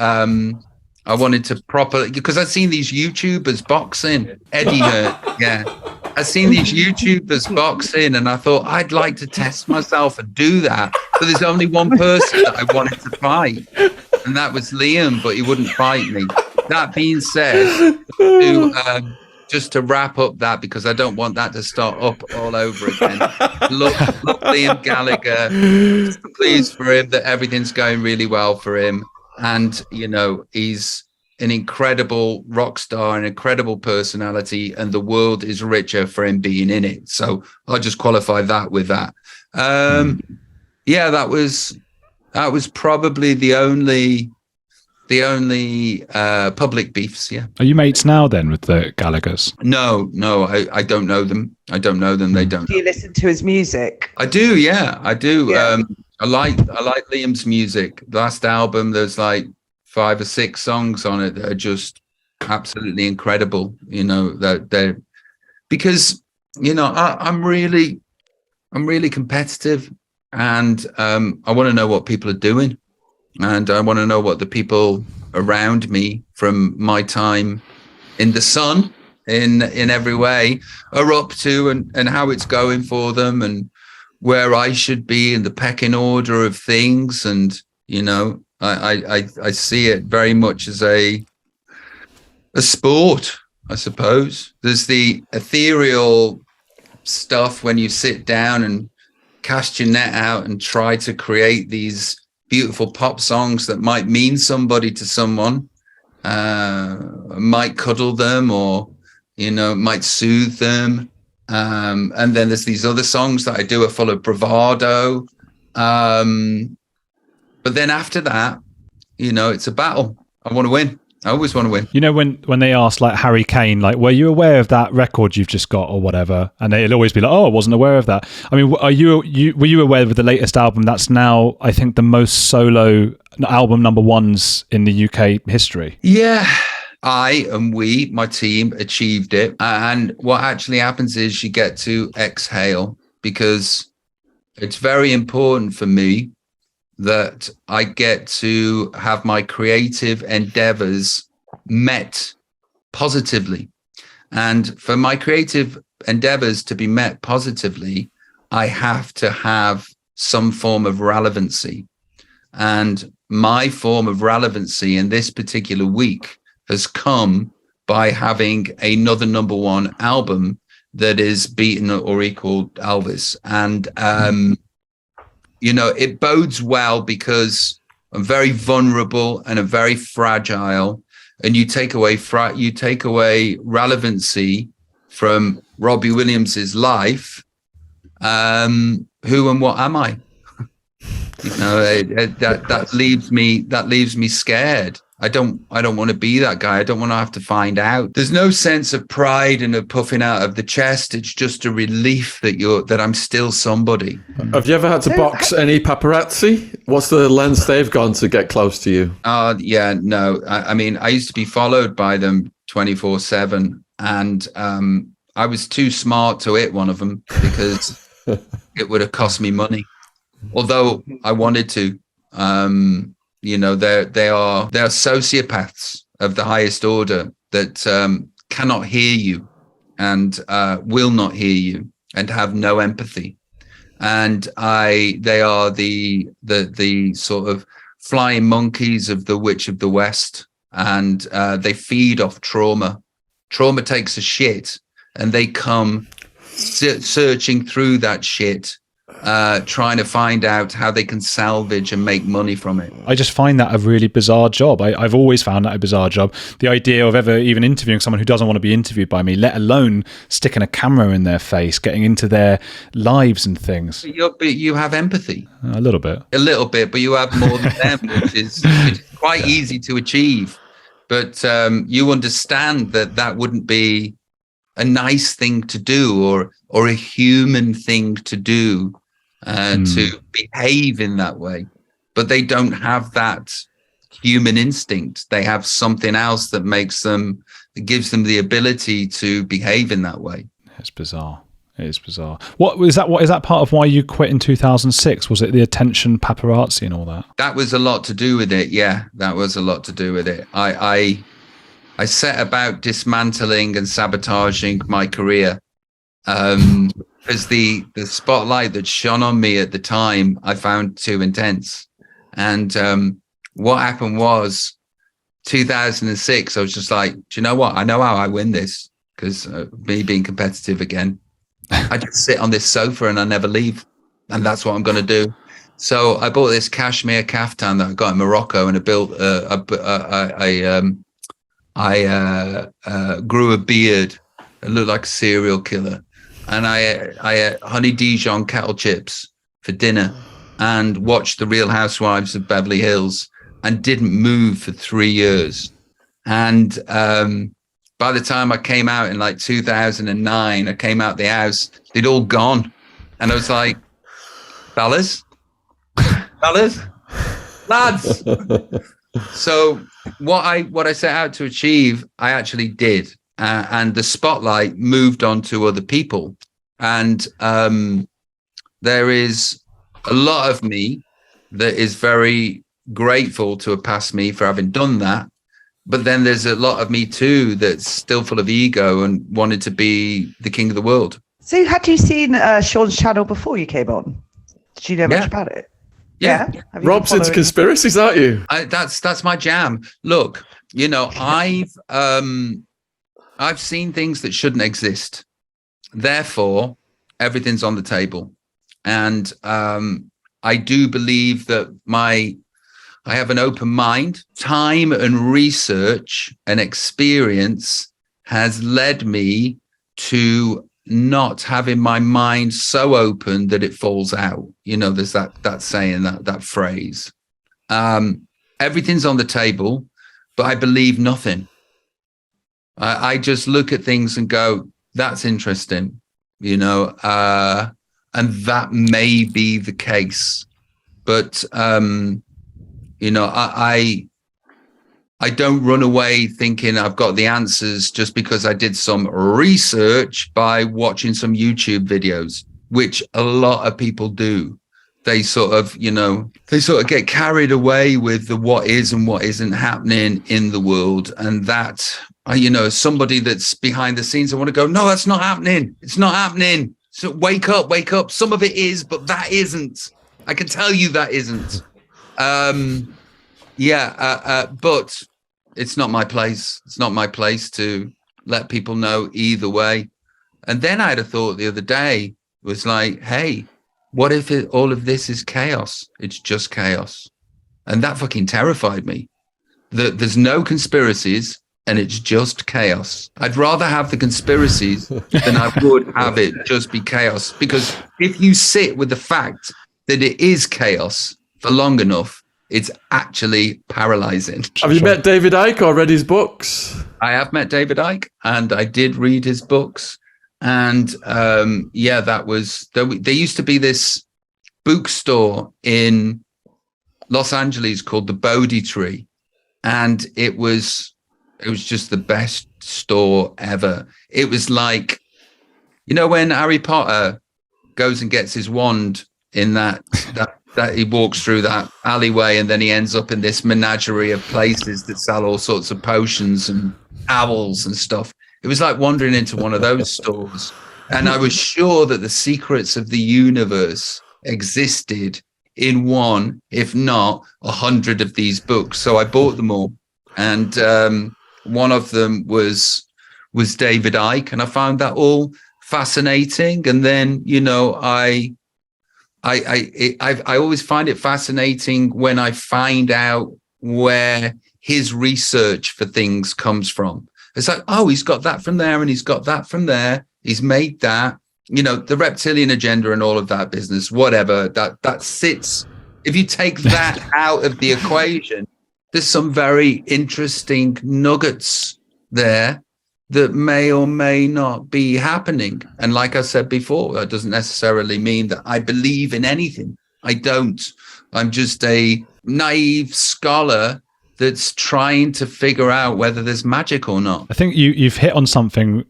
I wanted to properly, because I've seen these YouTubers boxing. Eddie Hearn, yeah. I've seen these YouTubers boxing, and I thought I'd like to test myself and do that. But there's only one person that I wanted to fight, and that was Liam, but he wouldn't fight me. That being said, just to wrap up that, because I don't want that to start up all over again. Look Liam Gallagher. Just pleased for him that everything's going really well for him. And, you know, he's an incredible rock star, an incredible personality, and the world is richer for him being in it. So I'll just qualify that with that. Yeah, that was probably the only public beefs. Yeah. Are you mates now then with the Gallaghers? No, I don't know them. They don't. Do you listen to his music? I do. Yeah, I do. Yeah. I like Liam's music. The last album, there's like 5 or 6 songs on it that are just absolutely incredible. You know, that they're, because, you know, I'm really competitive, and I want to know what people are doing, and I want to know what the people around me from my time in the sun in every way are up to, and how it's going for them, and where I should be in the pecking order of things. And, you know, I see it very much as a sport, I suppose. There's the ethereal stuff when you sit down and cast your net out and try to create these beautiful pop songs that might mean somebody to someone, might cuddle them, or, you know, might soothe them. And then there's these other songs that I do are full of bravado. But then after that, you know, it's a battle. I want to win. I always want to win. You know, when they ask like Harry Kane, like, were you aware of that record you've just got or whatever? And they'll always be like, oh, I wasn't aware of that. I mean, were you aware of the latest album that's now, I think, the most solo album number ones in the UK history? Yeah. My team achieved it. And what actually happens is you get to exhale, because it's very important for me that I get to have my creative endeavors met positively. And for my creative endeavors to be met positively, I have to have some form of relevancy. And my form of relevancy in this particular week has come by having another number one album that is beaten or equaled Elvis. And, you know, it bodes well, because I'm very vulnerable and I'm very fragile. And you take away relevancy from Robbie Williams's life. Who and what am I? You know, that leaves me scared. I don't want to be that guy. I don't want to have to find out. There's no sense of pride and of puffing out of the chest. It's just a relief that I'm still somebody. Have you ever had to box any paparazzi? What's the lengths they've gone to get close to you? Yeah, no. I mean, I used to be followed by them 24/7, and I was too smart to hit one of them, because it would have cost me money. Although I wanted to. You know, they are sociopaths of the highest order that cannot hear you, and will not hear you, and have no empathy. And they are the sort of flying monkeys of the Witch of the West, and they feed off trauma. Trauma takes a shit, and they come searching through that shit, trying to find out how they can salvage and make money from it. I just find that a really bizarre job. I've always found that a bizarre job. The idea of ever even interviewing someone who doesn't want to be interviewed by me, let alone sticking a camera in their face, getting into their lives and things. But you have empathy. A little bit, but you have more than them, which is quite easy to achieve. But you understand that wouldn't be a nice thing to do, or a human thing to do. To behave in that way, but they don't have that human instinct. They have something else that gives them the ability to behave in that way. It's bizarre. It is bizarre. What is that part of why you quit in 2006? Was it the attention, paparazzi, and all that? That was a lot to do with it. Yeah, that was a lot to do with it. I set about dismantling and sabotaging my career because the spotlight that shone on me at the time I found too intense. And what happened was 2006, I was just like, do you know what? I know how I win this, because me being competitive again, I just sit on this sofa and I never leave. And that's what I'm going to do. So I bought this cashmere kaftan that I got in Morocco, and I built I grew a beard. It looked like a serial killer. And I ate honey Dijon kettle chips for dinner and watched The Real Housewives of Beverly Hills and didn't move for 3 years. And by the time I came out in like 2009, I came out the house, they'd all gone. And I was like, fellas, lads. So what I set out to achieve, I actually did. And the spotlight moved on to other people. And there is a lot of me that is very grateful to have passed me for having done that. But then there's a lot of me too that's still full of ego and wanted to be the king of the world. So had you seen Shaun's channel before you came on? Did you know much about it? Yeah. Rob's into conspiracies, aren't you? That's my jam. Look, you know, I've seen things that shouldn't exist. Therefore, everything's on the table. And I do believe that I have an open mind. Time and research and experience has led me to not having my mind so open that it falls out. You know, there's that saying, that phrase. Everything's on the table, but I believe nothing. I just look at things and go, that's interesting, you know, and that may be the case. But you know, I don't run away thinking I've got the answers just because I did some research by watching some YouTube videos, which a lot of people do. They sort of get carried away with the what is and what isn't happening in the world. And that, you know, somebody that's behind the scenes, I want to go, no, that's not happening. It's not happening. So wake up. Some of it is, but that isn't. I can tell you that isn't. But it's not my place. It's not my place to let people know either way. And then I had a thought the other day, was like, hey, what if all of this is chaos? It's just chaos. And that fucking terrified me. There's no conspiracies and it's just chaos. I'd rather have the conspiracies than I would have it just be chaos. Because if you sit with the fact that it is chaos for long enough, it's actually paralyzing. Have you met David Icke or read his books? I have met David Icke and I did read his books. And that was, there used to be this bookstore in Los Angeles called the Bodhi Tree. And it was just the best store ever. It was like, you know, when Harry Potter goes and gets his wand in that he walks through that alleyway and then he ends up in this menagerie of places that sell all sorts of potions and owls and stuff. It was like wandering into one of those stores. And I was sure that the secrets of the universe existed in one, if not 100 of these books. So I bought them all. And one of them was David Icke. And I found that all fascinating. And then, you know, I always find it fascinating when I find out where his research for things comes from. It's like, oh, he's got that from there and he's got that from there. He's made that, you know, the reptilian agenda and all of that business, whatever, that sits. If you take that out of the equation, there's some very interesting nuggets there that may or may not be happening. And like I said before, that doesn't necessarily mean that I believe in anything. I don't. I'm just a naive scholar that's trying to figure out whether there's magic or not. I think you've hit on something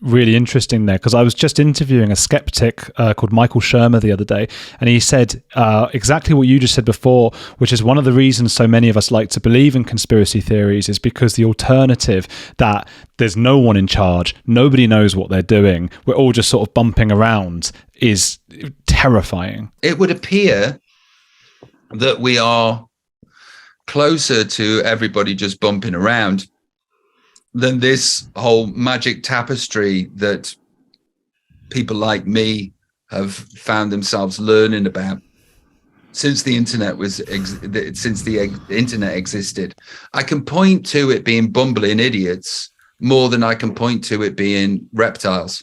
really interesting there, because I was just interviewing a skeptic called Michael Shermer the other day, and he said exactly what you just said before, which is one of the reasons so many of us like to believe in conspiracy theories is because the alternative, that there's no one in charge, nobody knows what they're doing, we're all just sort of bumping around, is terrifying. It would appear that we are closer to everybody just bumping around than this whole magic tapestry that people like me have found themselves learning about since the internet internet existed. I can point to it being bumbling idiots more than I can point to it being reptiles.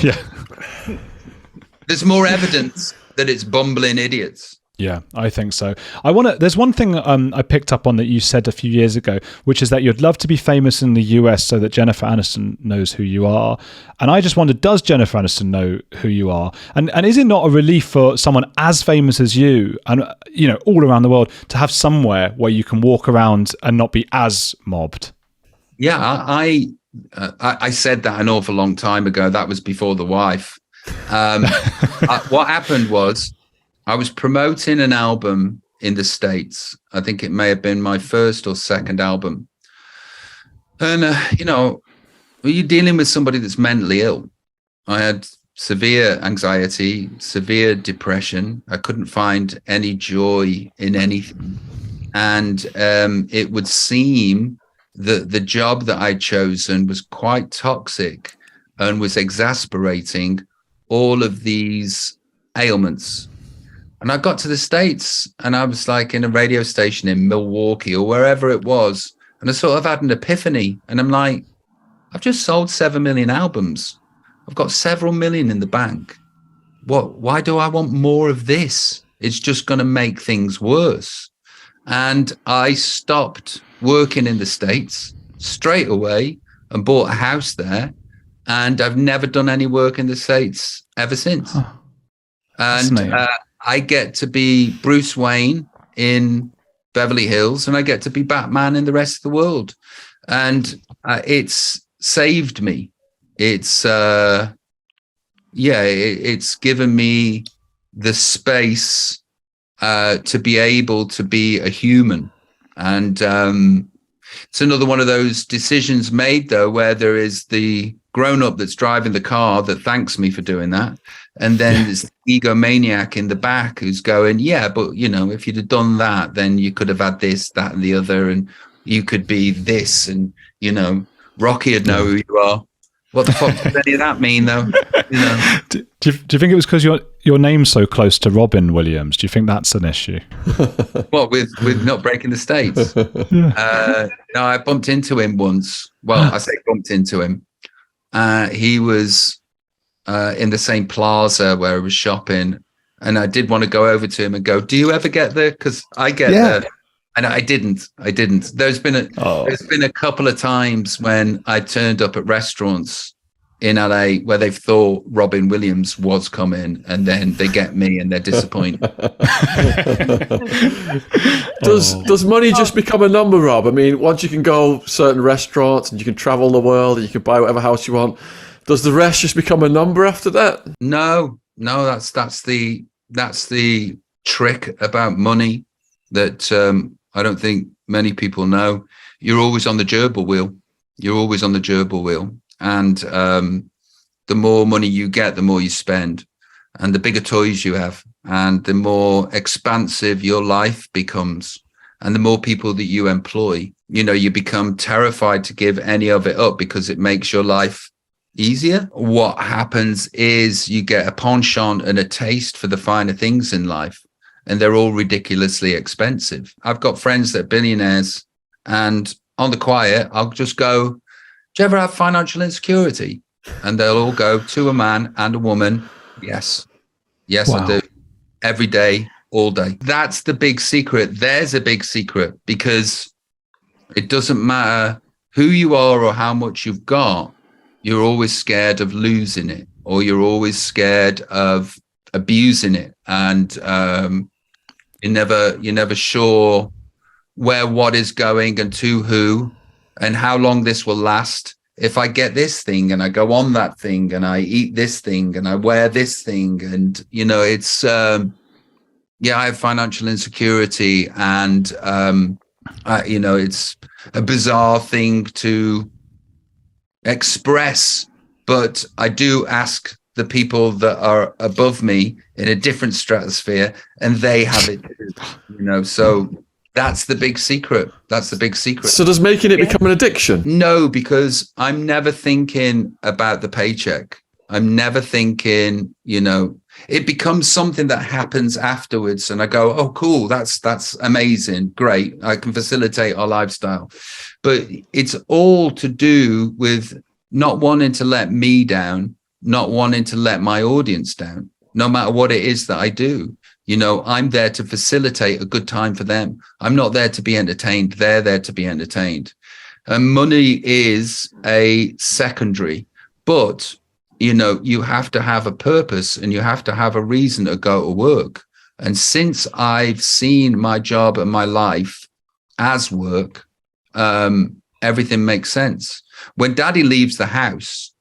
Yeah. There's more evidence that it's bumbling idiots. Yeah, I think so. There's one thing I picked up on that you said a few years ago, which is that you'd love to be famous in the US so that Jennifer Aniston knows who you are. And I just wondered, does Jennifer Aniston know who you are? And is it not a relief for someone as famous as you, and all around the world, to have somewhere where you can walk around and not be as mobbed? Yeah, I said that an awful long time ago. That was before the wife. What happened was, I was promoting an album in the States. I think it may have been my first or second album. And, you're dealing with somebody that's mentally ill. I had severe anxiety, severe depression. I couldn't find any joy in anything. And it would seem that the job that I'd chosen was quite toxic and was exasperating all of these ailments. And I got to the States and I was like in a radio station in Milwaukee or wherever it was. And I sort of had an epiphany. And I'm like, I've just sold 7 million albums. I've got several million in the bank. Why do I want more of this? It's just going to make things worse. And I stopped working in the States straight away and bought a house there. And I've never done any work in the States ever since. Huh. And I get to be Bruce Wayne in Beverly Hills, and I get to be Batman in the rest of the world. And it's saved me. It's it's given me the space to be able to be a human. And it's another one of those decisions made, though, where there is the grown-up that's driving the car that thanks me for doing that. And then there's the egomaniac in the back who's going, yeah, but, if you'd have done that, then you could have had this, that, and the other, and you could be this, and, Rocky would know who you are. What the fuck does any of that mean, though? Do you think it was because your name's so close to Robin Williams? Do you think that's an issue? What, with not breaking the States? No, I bumped into him once. Well, I say bumped into him. He was in the same plaza where I was shopping, and I did want to go over to him and go, do you ever get there? Because I get there. And I didn't. There's been a couple of times when I turned up at restaurants in LA where they've thought Robin Williams was coming, and then they get me and they're disappointed. Does money just become a number, Rob? I mean, once you can go certain restaurants and you can travel the world and you can buy whatever house you want, does the rest just become a number after that? No, that's the trick about money that I don't think many people know. You're always on the gerbil wheel. And the more money you get, the more you spend, and the bigger toys you have, and the more expansive your life becomes, and the more people that you employ. You become terrified to give any of it up because it makes your life easier. What happens is you get a penchant and a taste for the finer things in life, and they're all ridiculously expensive. I've got friends that are billionaires, and on the quiet, I'll just go, do you ever have financial insecurity? And they'll all go, to a man and a woman, yes. Yes, wow. I do. Every day, all day. That's the big secret. There's a big secret, because it doesn't matter who you are or how much you've got. You're always scared of losing it, or you're always scared of abusing it. And you're never sure where what is going and to who and how long this will last. If I get this thing and I go on that thing and I eat this thing and I wear this thing, and, you know, it's, I have financial insecurity, and, you know, it's a bizarre thing to express, but I do ask the people that are above me in a different stratosphere, and they have it too, you know, so that's the big secret. That's the big secret. So does making it become an addiction? No, because I'm never thinking about the paycheck. I'm never thinking, you know, it becomes something that happens afterwards, and I go, oh, cool, that's amazing, great, I can facilitate our lifestyle. But it's all to do with not wanting to let me down, not wanting to let my audience down, no matter what it is that I do. You know, I'm there to facilitate a good time for them. I'm not there to be entertained. They're there to be entertained. And money is a secondary, but, you know, you have to have a purpose and you have to have a reason to go to work. And since I've seen my job and my life as work, everything makes sense. When Daddy leaves the house,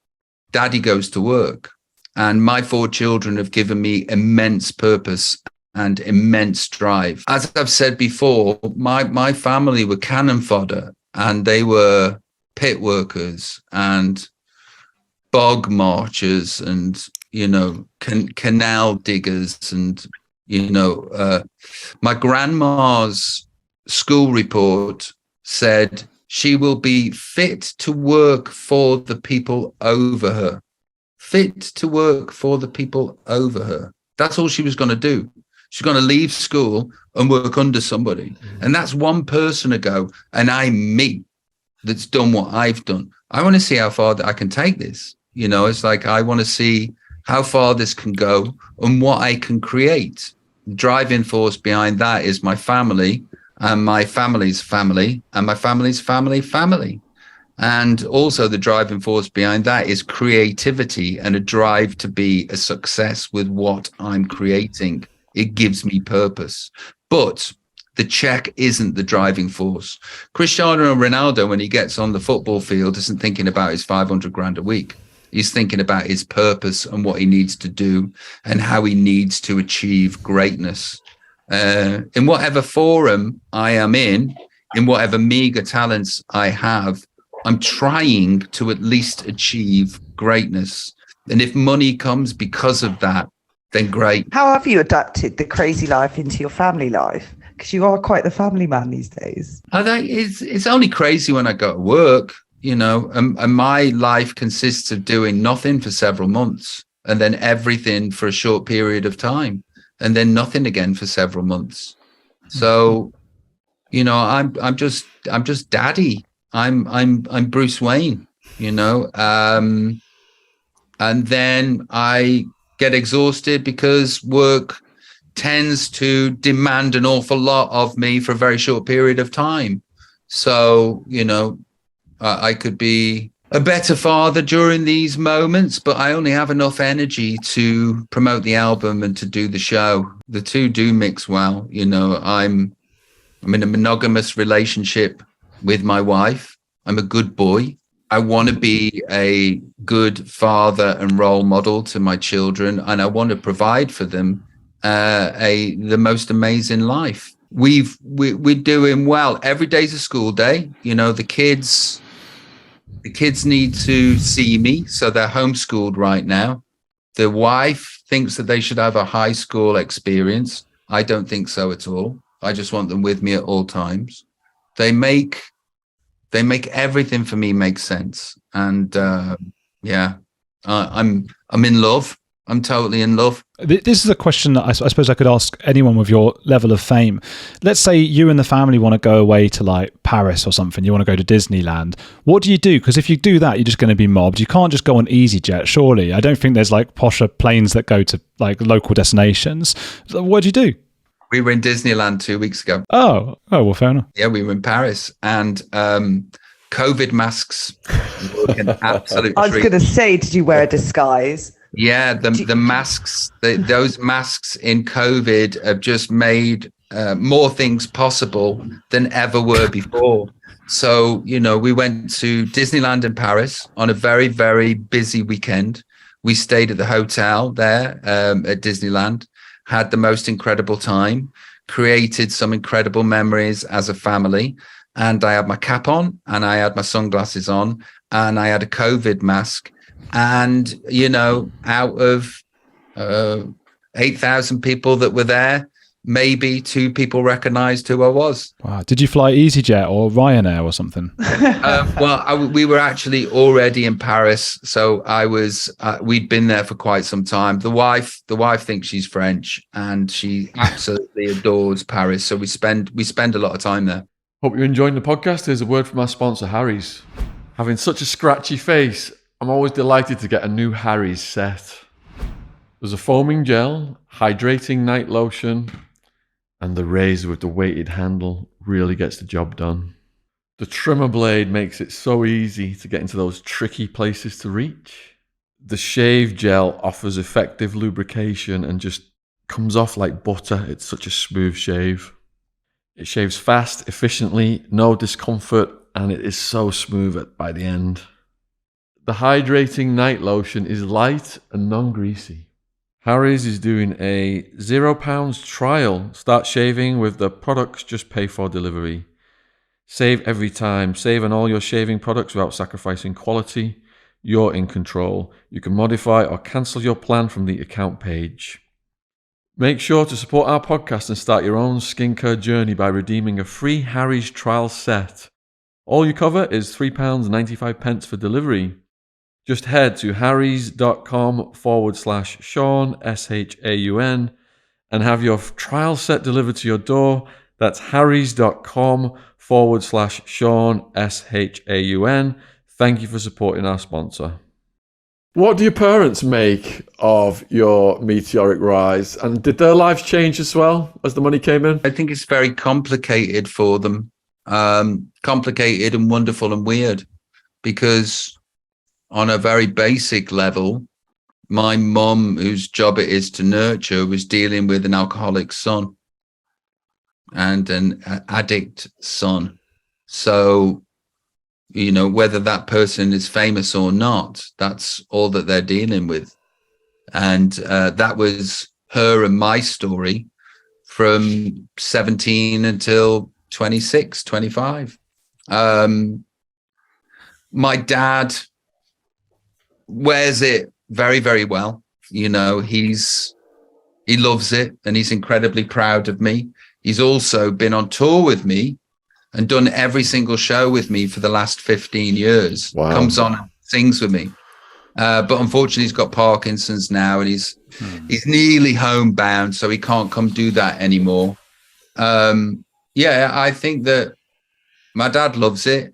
Daddy goes to work. And my 4 children have given me immense purpose and immense drive. As I've said before, my family were cannon fodder, and they were pit workers and bog marchers and, you know, canal diggers. And, you know, my grandma's school report said she will be fit to work for the people over her. Fit to work for the people over her. That's all she was going to do. She's going to leave school and work under somebody. And that's one person ago. And I'm me that's done what I've done. I want to see how far that I can take this. You know, it's like, I want to see how far this can go and what I can create. The driving force behind that is my family, and my family's family, and my family's family. And also the driving force behind that is creativity and a drive to be a success with what I'm creating. It gives me purpose. But the check isn't the driving force. Cristiano Ronaldo, when he gets on the football field, isn't thinking about his 500 grand a week. He's thinking about his purpose and what he needs to do and how he needs to achieve greatness. In whatever forum I am in whatever meager talents I have, I'm trying to at least achieve greatness. And if money comes because of that, then great. How have you adapted the crazy life into your family life? Because you are quite the family man these days. I think it's only crazy when I go to work, you know, and my life consists of doing nothing for several months, and then everything for a short period of time, and then nothing again for several months. So, you know, I'm just Daddy. I'm Bruce Wayne, you know, and then I get exhausted because work tends to demand an awful lot of me for a very short period of time. So, you know, I could be a better father during these moments, but I only have enough energy to promote the album and to do the show. The two do mix well. You know, I'm in a monogamous relationship with my wife. I'm a good boy. I want to be a good father and role model to my children, and I want to provide for them the most amazing life. We're doing well. Every day's a school day. You know, the kids need to see me, so they're homeschooled right now. The wife thinks that they should have a high school experience. I don't think so at all. I just want them with me at all times. They make everything for me make sense. And I'm in love. I'm totally in love. This is a question that I suppose I could ask anyone with your level of fame. Let's say you and the family want to go away to like Paris or something. You want to go to Disneyland. What do you do? Because if you do that, you're just going to be mobbed. You can't just go on EasyJet, surely. I don't think there's like posher planes that go to like local destinations. So what do you do? We were in Disneyland 2 weeks ago. Oh, well, fair enough. Yeah, we were in Paris, and COVID masks were an absolute treat. I was going to say, did you wear a disguise? Yeah, the masks, those masks in COVID have just made more things possible than ever were before. So, we went to Disneyland in Paris on a very, very busy weekend. We stayed at the hotel there at Disneyland, had the most incredible time, created some incredible memories as a family. And I had my cap on, and I had my sunglasses on, and I had a COVID mask. And, out of 8,000 people that were there, maybe 2 people recognized who I was. Wow. Did you fly EasyJet or Ryanair or something? We were actually already in Paris. So we'd been there for quite some time. The wife thinks she's French, and she absolutely adores Paris. So we spend a lot of time there. Hope you're enjoying the podcast. Here's a word from our sponsor, Harry's. Having such a scratchy face, I'm always delighted to get a new Harry's set. There's a foaming gel, hydrating night lotion, and the razor with the weighted handle really gets the job done. The trimmer blade makes it so easy to get into those tricky places to reach. The shave gel offers effective lubrication and just comes off like butter. It's such a smooth shave. It shaves fast, efficiently, no discomfort, and it is so smooth by the end. The hydrating night lotion is light and non-greasy. Harry's is doing a £0 trial. Start shaving with the products, just pay for delivery. Save every time. Save on all your shaving products without sacrificing quality. You're in control. You can modify or cancel your plan from the account page. Make sure to support our podcast and start your own skincare journey by redeeming a free Harry's trial set. All you cover is £3.95 for delivery. Just head to harrys.com/Shaun, SHAUN, and have your trial set delivered to your door. That's harrys.com/Shaun, SHAUN. Thank you for supporting our sponsor. What do your parents make of your meteoric rise? And did their lives change as well as the money came in? I think it's very complicated for them. Complicated and wonderful and weird, because on a very basic level, my mum, whose job it is to nurture, was dealing with an alcoholic son and an addict son. So, whether that person is famous or not, that's all that they're dealing with. And that was her and my story from 17 until 26, 25. My dad wears it very, very well. He loves it, and he's incredibly proud of me. He's also been on tour with me and done every single show with me for the last 15 years. Wow. Comes on and sings with me. But unfortunately, he's got Parkinson's now, and he's nearly homebound, so he can't come do that anymore. I think that my dad loves it,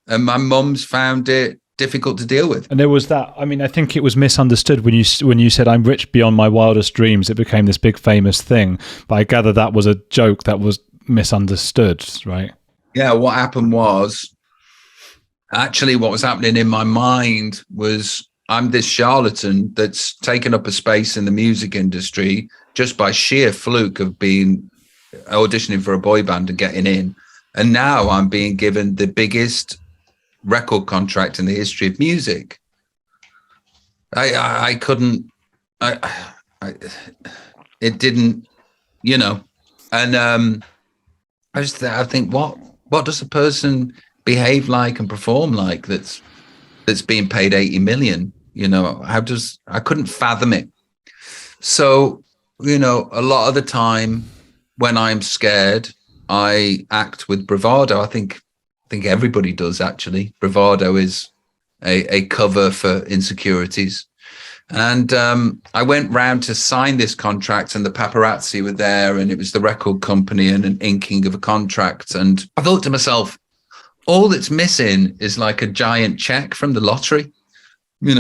and my mum's found it difficult to deal with. And there was that, I think it was misunderstood when you said, "I'm rich beyond my wildest dreams." It became this big famous thing, but I gather that was a joke that was misunderstood, right? Yeah, what happened was, actually what was happening in my mind was, I'm this charlatan that's taken up a space in the music industry just by sheer fluke of being auditioning for a boy band and getting in. And now I'm being given the biggest record contract in the history of music. I couldn't, it didn't, and I think, what does a person behave like and perform like that's being paid 80 million? I couldn't fathom it. So, a lot of the time when I'm scared, I act with bravado. I think everybody does, actually. Bravado is a cover for insecurities. And I went round to sign this contract, and the paparazzi were there, and it was the record company and an inking of a contract. And I thought to myself, all that's missing is like a giant check from the lottery, with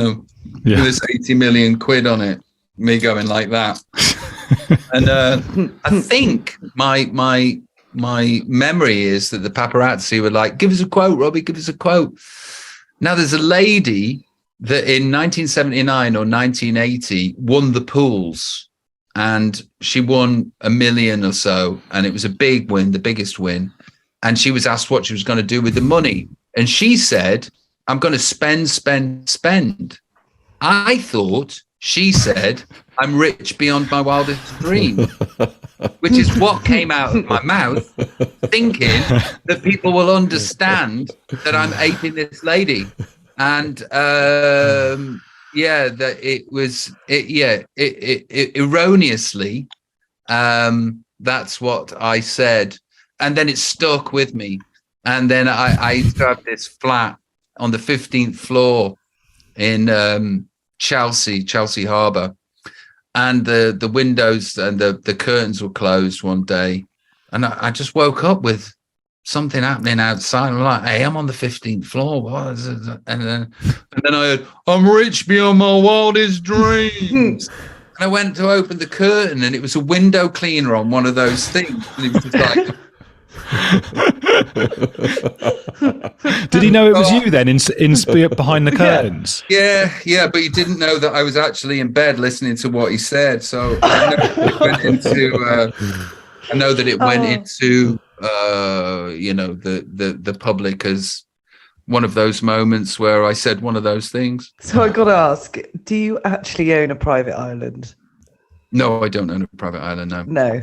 this 80 million quid on it, me going like that. And I think my memory is that the paparazzi were like, "Give us a quote, Robbie, give us a quote." Now, there's a lady that in 1979 or 1980 won the pools and she won $1 million or so, and it was a big win, the biggest win. And she was asked what she was going to do with the money, and she said, "I'm going to spend." I thought she said, "I'm rich beyond my wildest dream," which is what came out of my mouth, thinking that people will understand that I'm aping this lady. And that it erroneously, that's what I said, and then it stuck with me. And then I used to have this flat on the 15th floor in Chelsea Harbour, and the windows and the curtains were closed one day, and I just woke up with something happening outside. I'm like, hey, I'm on the 15th floor. What is it? And then I heard, "I'm rich beyond my wildest dreams." And I went to open the curtain, and it was a window cleaner on one of those things. And it was just like, did he know it was you then in behind the curtains? Yeah, but he didn't know that I was actually in bed listening to what he said. So I know that it went into the public as one of those moments where I said one of those things. So I got to ask, do you actually own a private island? No, I don't own a private island. No.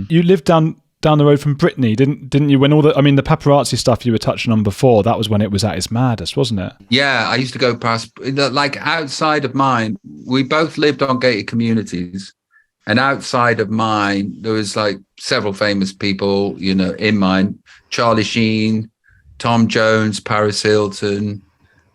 You lived down the road from Brittany, didn't you? When the paparazzi stuff you were touching on before, that was when it was at its maddest, wasn't it? Yeah, I used to go past, like outside of mine. We both lived on gated communities. And outside of mine, there was like several famous people, in mine. Charlie Sheen, Tom Jones, Paris Hilton,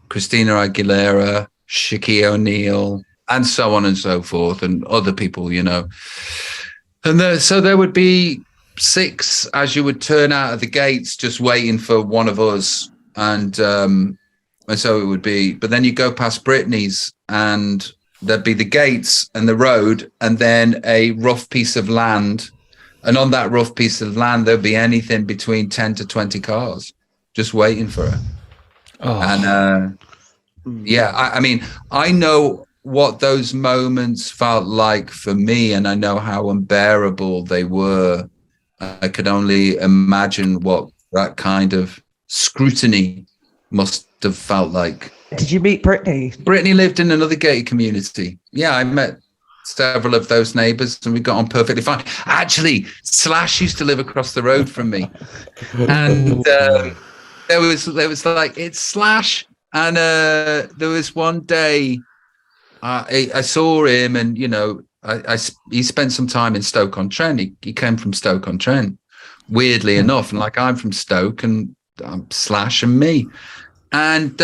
Christina Aguilera, Shaquille O'Neal, and so on and so forth, and other people, And so there would be 6 as you would turn out of the gates, just waiting for one of us. And so it would be, but then you go past Brittany's, and there'd be the gates and the road, and then a rough piece of land. And on that rough piece of land, there'd be anything between 10 to 20 cars just waiting for her. Oh. And I know what those moments felt like for me, and I know how unbearable they were. I could only imagine what that kind of scrutiny must have felt like. Did you meet Brittany? Brittany lived in another gated community. Yeah, I met several of those neighbours, and we got on perfectly fine. Actually, Slash used to live across the road from me, and there was like, it's Slash, and there was one day I saw him, and he spent some time in Stoke-on-Trent. He came from Stoke-on-Trent, weirdly enough, and like, I'm from Stoke, and I'm Slash and me, and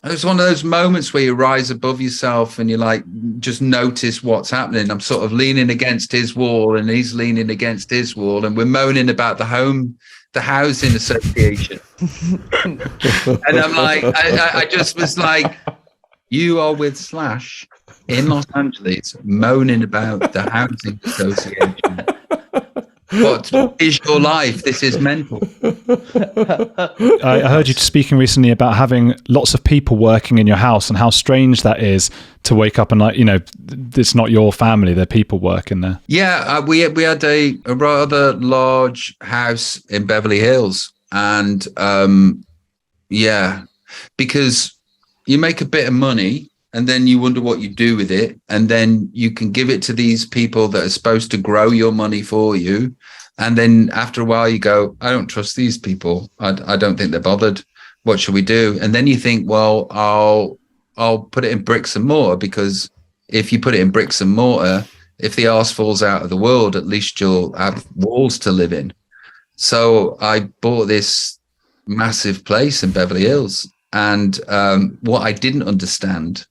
it was one of those moments where you rise above yourself and you like just notice what's happening. I'm sort of leaning against his wall, and he's leaning against his wall, and we're moaning about the housing association. And I'm like, I just was like, you are with Slash in Los Angeles moaning about the housing association. What is your life? This is mental. I heard you speaking recently about having lots of people working in your house, and how strange that is to wake up and it's not your family, they're people working there. Yeah, we had a rather large house in Beverly Hills, and because you make a bit of money, and then you wonder what you do with it. And then you can give it to these people that are supposed to grow your money for you. And then after a while you go, I don't trust these people. I don't think they're bothered. What should we do? And then you think, well, I'll put it in bricks and mortar, because if you put it in bricks and mortar, if the arse falls out of the world, at least you'll have walls to live in. So I bought this massive place in Beverly Hills. And what I didn't understand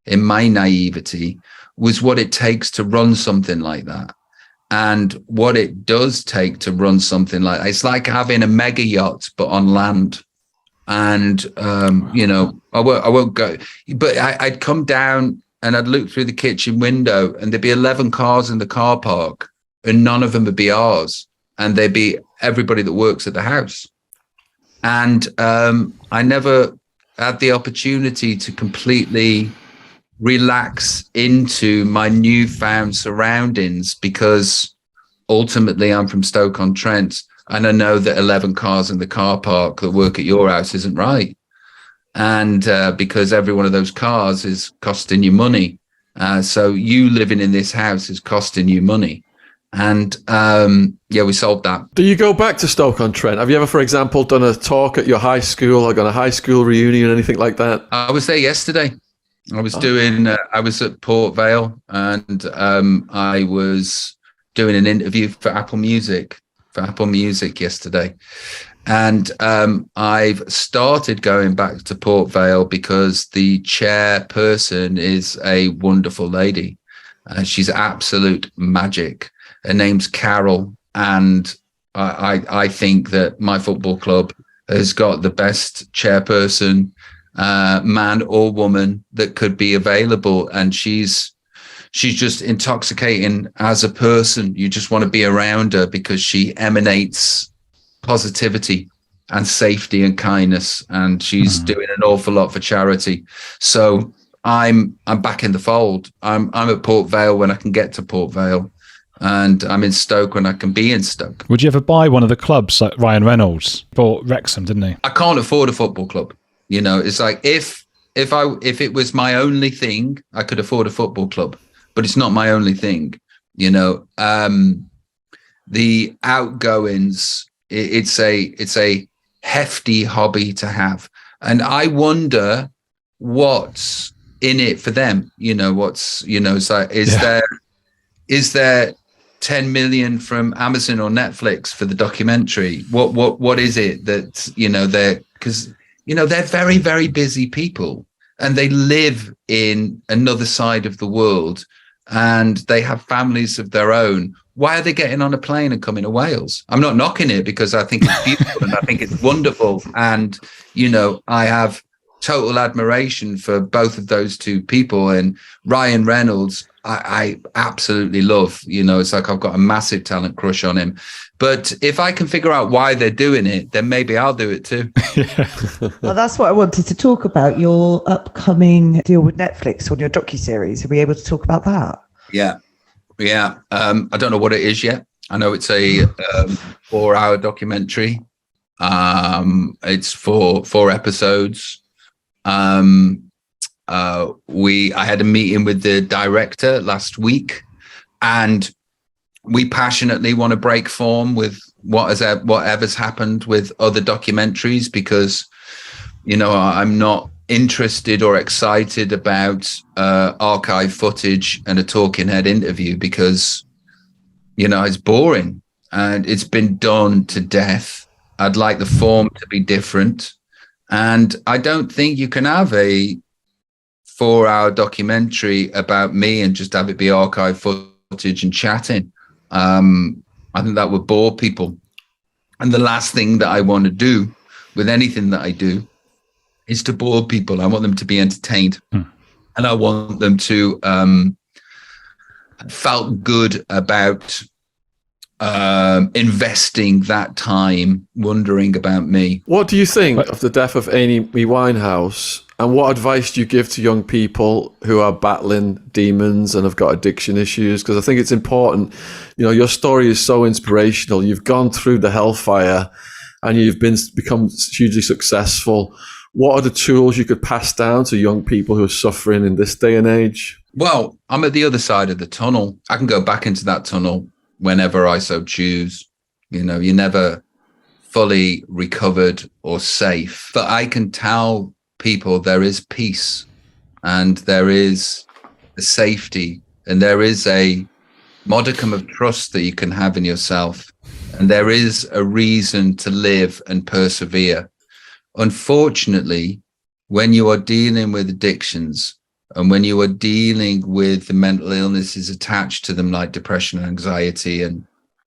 in my naivety was what it takes to run something like that, and what it does take to run something like that. It's like having a mega yacht but on land. And I won't go, but I'd come down and I'd look through the kitchen window, and there'd be 11 cars in the car park, and none of them would be ours, and they'd be everybody that works at the house. And I never had the opportunity to completely relax into my newfound surroundings, because ultimately I'm from Stoke-on-Trent, and I know that 11 cars in the car park that work at your house isn't right. And because every one of those cars is costing you money. So you living in this house is costing you money. And we solved that. Do you go back to Stoke-on-Trent? Have you ever, for example, done a talk at your high school, or done a high school reunion, anything like that? I was there yesterday. I was I was at Port Vale, and I was doing an interview for Apple Music yesterday. And I've started going back to Port Vale because the chairperson is a wonderful lady. She's absolute magic. Her name's Carol. And I think that my football club has got the best chairperson, man or woman, that could be available. And she's just intoxicating as a person. You just want to be around her because she emanates positivity and safety and kindness, and she's doing an awful lot for charity. So I'm back in the fold. I'm at Port Vale when I can get to Port Vale, and I'm in Stoke when I can be in Stoke. Would you ever buy one of the clubs like Ryan Reynolds bought Wrexham, didn't he? I can't afford a football club. You know, it's like if it was my only thing, I could afford a football club, but it's not my only thing. You know, the outgoings. It's a hefty hobby to have, and I wonder what's in it for them. It's like, is there 10 million from Amazon or Netflix for the documentary? What is it that because they're very, very busy people, and they live in another side of the world, and they have families of their own. Why are they getting on a plane and coming to Wales? I'm not knocking it, because I think it's beautiful and I think it's wonderful. And, I have total admiration for both of those two people. And Ryan Reynolds, I absolutely love. It's like I've got a massive talent crush on him. But if I can figure out why they're doing it, then maybe I'll do it too. Well, that's what I wanted to talk about, your upcoming deal with Netflix on your docuseries. Are we able to talk about that? Yeah. I don't know what it is yet. I know it's a 4-hour documentary. It's for 4 episodes. I had a meeting with the director last week, and we passionately want to break form with whatever's happened with other documentaries, because I'm not interested or excited about archive footage and a talking head interview, because it's boring and it's been done to death. I'd like the form to be different, and I don't think you can have a 4-hour documentary about me and just have it be archive footage and chatting. I think that would bore people, and the last thing that I want to do with anything that I do is to bore people. I want them to be entertained, and I want them to felt good about investing that time wondering about me. What do you think of the death of Amy Winehouse, and what advice do you give to young people who are battling demons and have got addiction issues? Because I think it's important. Your story is so inspirational. You've gone through the hellfire and you've become hugely successful. What are the tools you could pass down to young people who are suffering in this day and age? Well, I'm at the other side of the tunnel. I can go back into that tunnel whenever I so choose. You're never fully recovered or safe. But I can tell people there is peace, and there is a safety, and there is a modicum of trust that you can have in yourself. And there is a reason to live and persevere. Unfortunately, when you are dealing with addictions, and when you are dealing with the mental illnesses attached to them, like depression, anxiety, and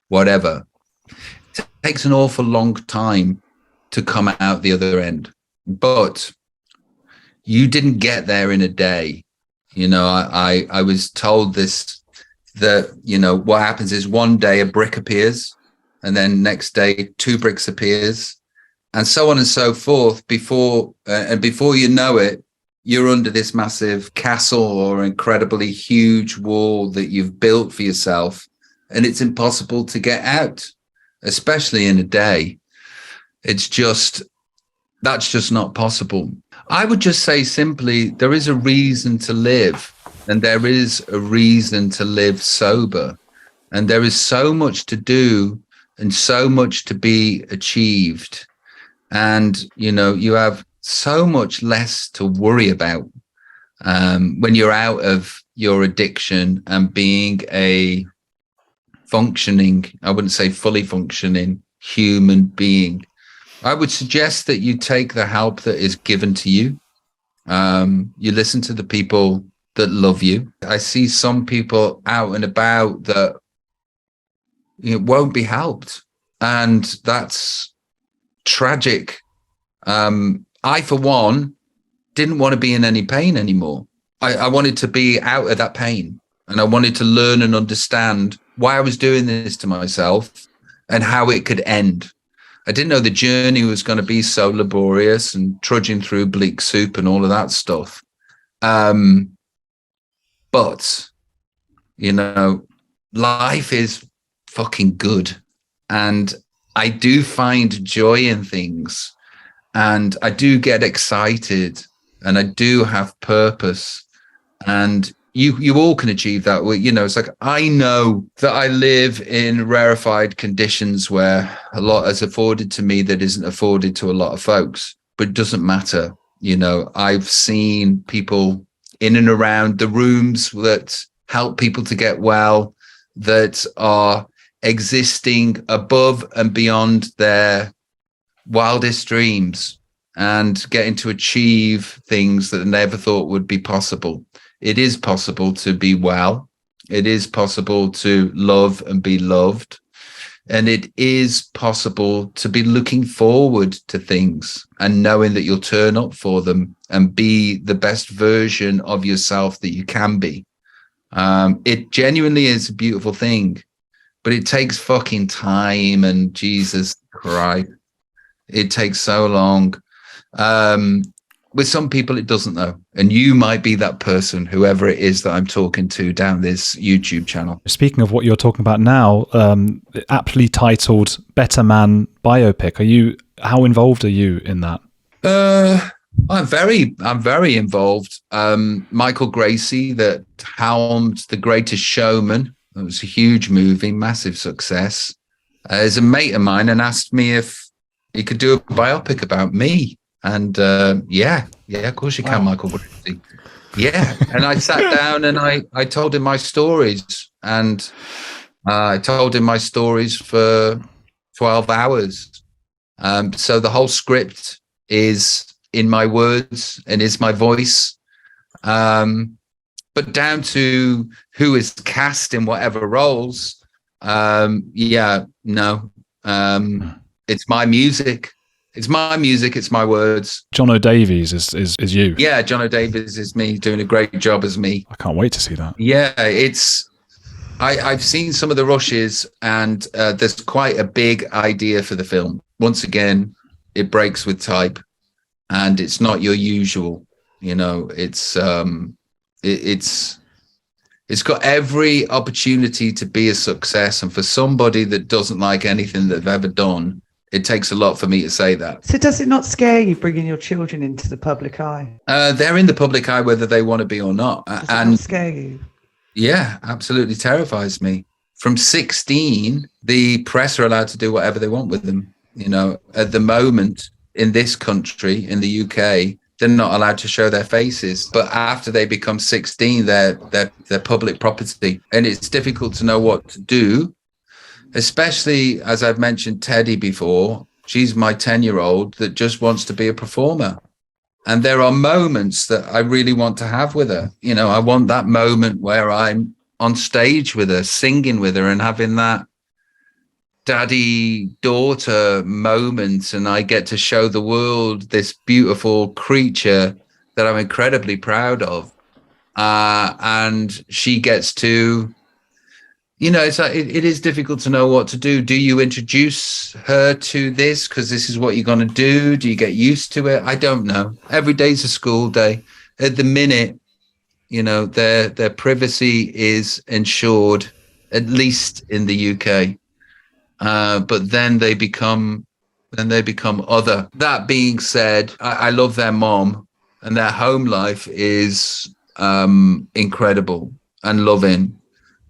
whatever, it takes an awful long time to come out the other end. But you didn't get there in a day. I was told this, that, what happens is one day a brick appears, and then next day 2 bricks appears, and so on and so forth. Before you know it, you're under this massive castle or incredibly huge wall that you've built for yourself, and it's impossible to get out, especially in a day. That's just not possible. I would just say simply, there is a reason to live, and there is a reason to live sober, and there is so much to do and so much to be achieved. And, you have so much less to worry about when you're out of your addiction and being a functioning, I wouldn't say fully functioning, human being. I would suggest that you take the help that is given to you. You listen to the people that love you. I see some people out and about that won't be helped, and that's tragic. I, for one, didn't want to be in any pain anymore. I wanted to be out of that pain, and I wanted to learn and understand why I was doing this to myself and how it could end. I didn't know the journey was going to be so laborious and trudging through bleak soup and all of that stuff. But, life is fucking good. And I do find joy in things. And I do get excited. And I do have purpose. And you all can achieve that. It's like, I know that I live in rarefied conditions where a lot is afforded to me that isn't afforded to a lot of folks, but it doesn't matter. I've seen people in and around the rooms that help people to get well, that are existing above and beyond their wildest dreams and getting to achieve things that they never thought would be possible. It is possible to be well. It is possible to love and be loved. And it is possible to be looking forward to things and knowing that you'll turn up for them and be the best version of yourself that you can be. It genuinely is a beautiful thing, but it takes fucking time, and Jesus Christ, it takes so long. With some people, it doesn't, though. And you might be that person, whoever it is that I'm talking to down this YouTube channel. Speaking of what you're talking about now, aptly titled Better Man biopic. How involved are you in that? I'm very involved. Michael Gracie, that helmed The Greatest Showman. It was a huge movie, massive success. Is a mate of mine and asked me if he could do a biopic about me. And yeah, of course you can, Michael. Yeah. And I sat down and I told him my stories, and I told him my stories for 12 hours. So the whole script is in my words and is my voice. But down to who is cast in whatever roles, it's my music. It's my music. It's my words. John O'Davies is you. Yeah, John O'Davies is me, doing a great job as me. I can't wait to see that. Yeah, I've seen some of the rushes, and there's quite a big idea for the film. Once again, it breaks with type, and it's not your usual. It's got every opportunity to be a success, and for somebody that doesn't like anything that they've ever done, it takes a lot for me to say that. So does it not scare you bringing your children into the public eye? They're in the public eye whether they want to be or not. Does it not scare you? Yeah, absolutely terrifies me. From 16, the press are allowed to do whatever they want with them. At the moment in this country, in the UK, they're not allowed to show their faces. But after they become 16, they're public property. And it's difficult to know what to do. Especially, as I've mentioned Teddy before, she's my 10-year-old that just wants to be a performer. And there are moments that I really want to have with her. I want that moment where I'm on stage with her, singing with her, and having that daddy-daughter moment. And I get to show the world this beautiful creature that I'm incredibly proud of. And she gets to... it's like it is difficult to know what to do. Do you introduce her to this because this is what you're going to do? Do you get used to it? I don't know. Every day's a school day. at the minute, their privacy is ensured, at least in the UK. But then they become other. That being said, I love their mom, and their home life is incredible and loving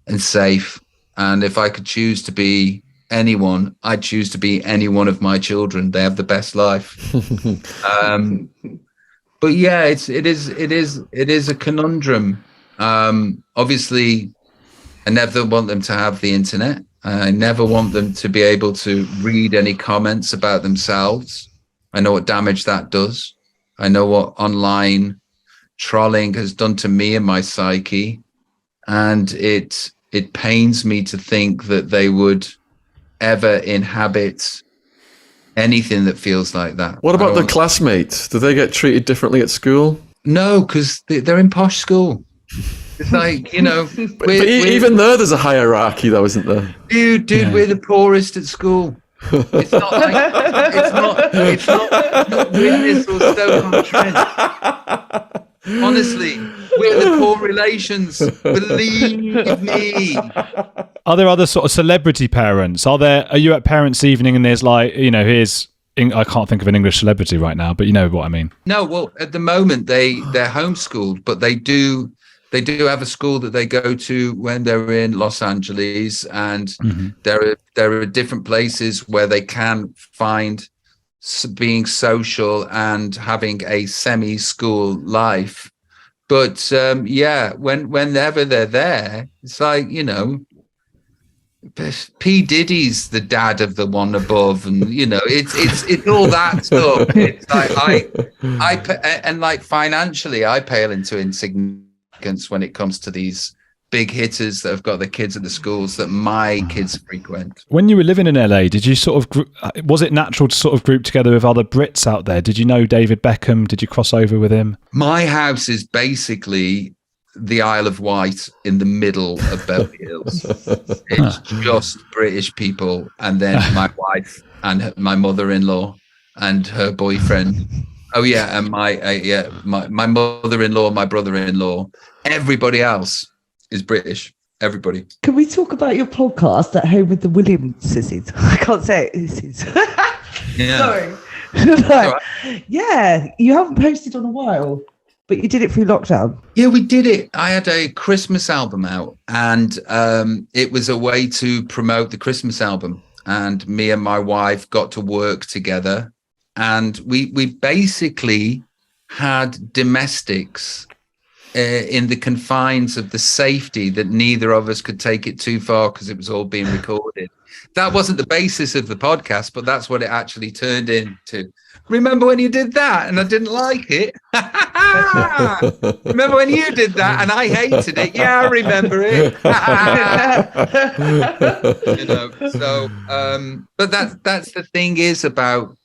and safe. And if I could choose to be anyone, I'd choose to be any one of my children. They have the best life. But yeah, it is a conundrum. Obviously, I never want them to have the internet. I never want them to be able to read any comments about themselves. I know what damage that does. I know what online trolling has done to me and my psyche. And it pains me to think that they would ever inhabit anything that feels like that. What about the classmates? Do they get treated differently at school? No, because they're in posh school. It's like, but even there's a hierarchy, though, isn't there? Dude, we're the poorest at school. It's not like it's not Witness or Stoke-on-Trent. Honestly, we're the poor relations. Believe me. Are there other sort of celebrity parents? Are you at parents' evening and there's like, here's I can't think of an English celebrity right now, but you know what I mean. No, well, at the moment they're homeschooled, but they do have a school that they go to when they're in Los Angeles, and there are different places where they can find being social and having a semi-school life. But whenever they're there, it's like, P. Diddy's the dad of the one above, and it's all that stuff. It's like financially, I pale into insignificance when it comes to these big hitters that have got their kids at the schools that my kids frequent. When you were living in LA, did you was it natural to sort of group together with other Brits out there? Did you know David Beckham? Did you cross over with him? My house is basically the Isle of Wight in the middle of Beverly Hills. It's just British people, and then my wife and my mother-in-law and her boyfriend. Oh yeah, and my mother-in-law, my brother-in-law. Everybody else is British. Everybody. Can we talk about your podcast at home with the Williamses? I can't say it. Yeah. Sorry. Yeah, you haven't posted on a while, but you did it through lockdown. Yeah, we did it. I had a Christmas album out, and it was a way to promote the Christmas album. And me and my wife got to work together, and we basically had domestics in the confines of the safety that neither of us could take it too far because it was all being recorded. That wasn't the basis of the podcast, but that's what it actually turned into. Remember when you did that and I didn't like it? Remember when you did that and I hated it? Yeah, I remember it. But that's the thing is about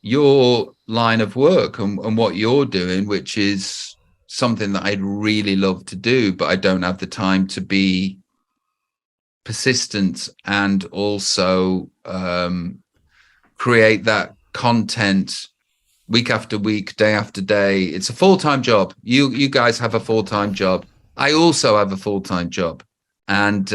your line of work and what you're doing, which is something that I'd really love to do, but I don't have the time to be persistent and also create that content week after week, day after day. It's a full-time job. You guys have a full-time job. I also have a full-time job. And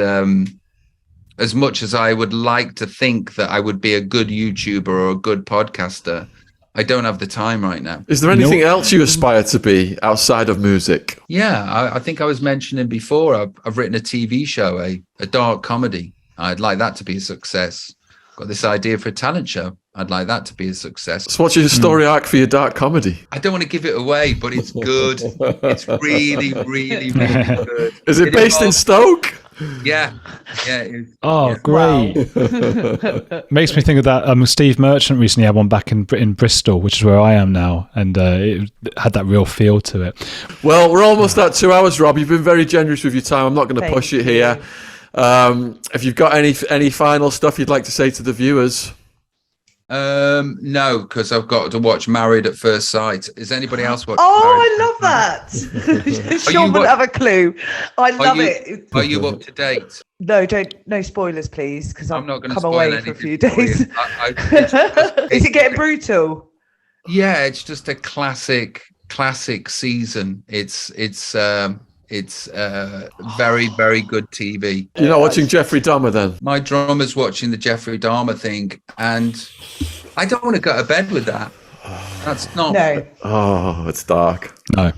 as much as I would like to think that I would be a good YouTuber or a good podcaster, I don't have the time right now. Is there anything else you aspire to be outside of music? Yeah, I think I was mentioning before, I've written a TV show, a dark comedy. I'd like that to be a success. Got this idea for a talent show. I'd like that to be a success. So what's your story arc for your dark comedy? I don't want to give it away, but it's good. It's really, really, really good. Is it based in Stoke? Yeah. Oh, great. Wow. Makes me think of that Steve Merchant recently had one back in Bristol, which is where I am now, and it had that real feel to it. Well, we're almost at 2 hours, Rob. You've been very generous with your time. I'm not going to push it here. If you've got any final stuff you'd like to say to the viewers. No, because I've got to watch Married at First Sight. Is anybody else watching? I love that. Shaun wouldn't have a clue. I love it. Are you up to date? No spoilers, please, because I'm not going to come away for a few days. Is it getting brutal? Yeah, it's just a classic classic season. It's very, very good TV. You're not watching Jeffrey Dahmer then? My drummer's watching the Jeffrey Dahmer thing, and I don't want to go to bed with that. That's not. No. Oh, it's dark. No.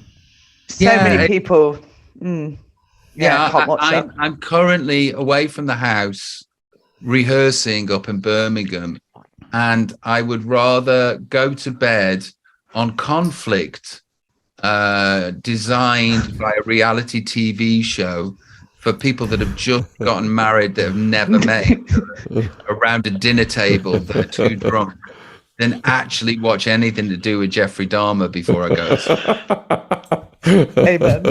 So many people. Can't watch that. I'm currently away from the house rehearsing up in Birmingham, and I would rather go to bed on conflict designed by a reality TV show for people that have just gotten married, that have never met around a dinner table, that are too drunk, than actually watch anything to do with Jeffrey Dahmer before I go. Amen.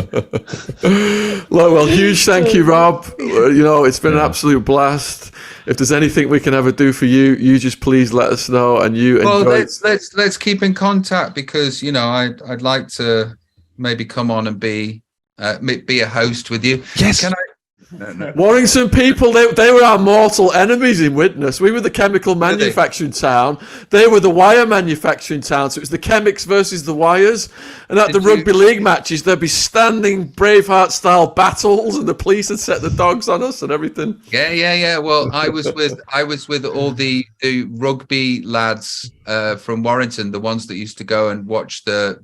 Well, huge thank you, Rob. It's been an absolute blast. If there's anything we can ever do for you, you just please let us know. And let's keep in contact, because I'd like to maybe come on and be a host with you. Yes. Can I? Warrington people, they were our mortal enemies in Widnes. We were the chemical manufacturing town. They were the wire manufacturing town. So it was the chemics versus the wires. And at the rugby league matches, there'd be standing Braveheart-style battles, and the police would set the dogs on us and everything. Yeah. Well, I was with all the rugby lads from Warrington, the ones that used to go and watch the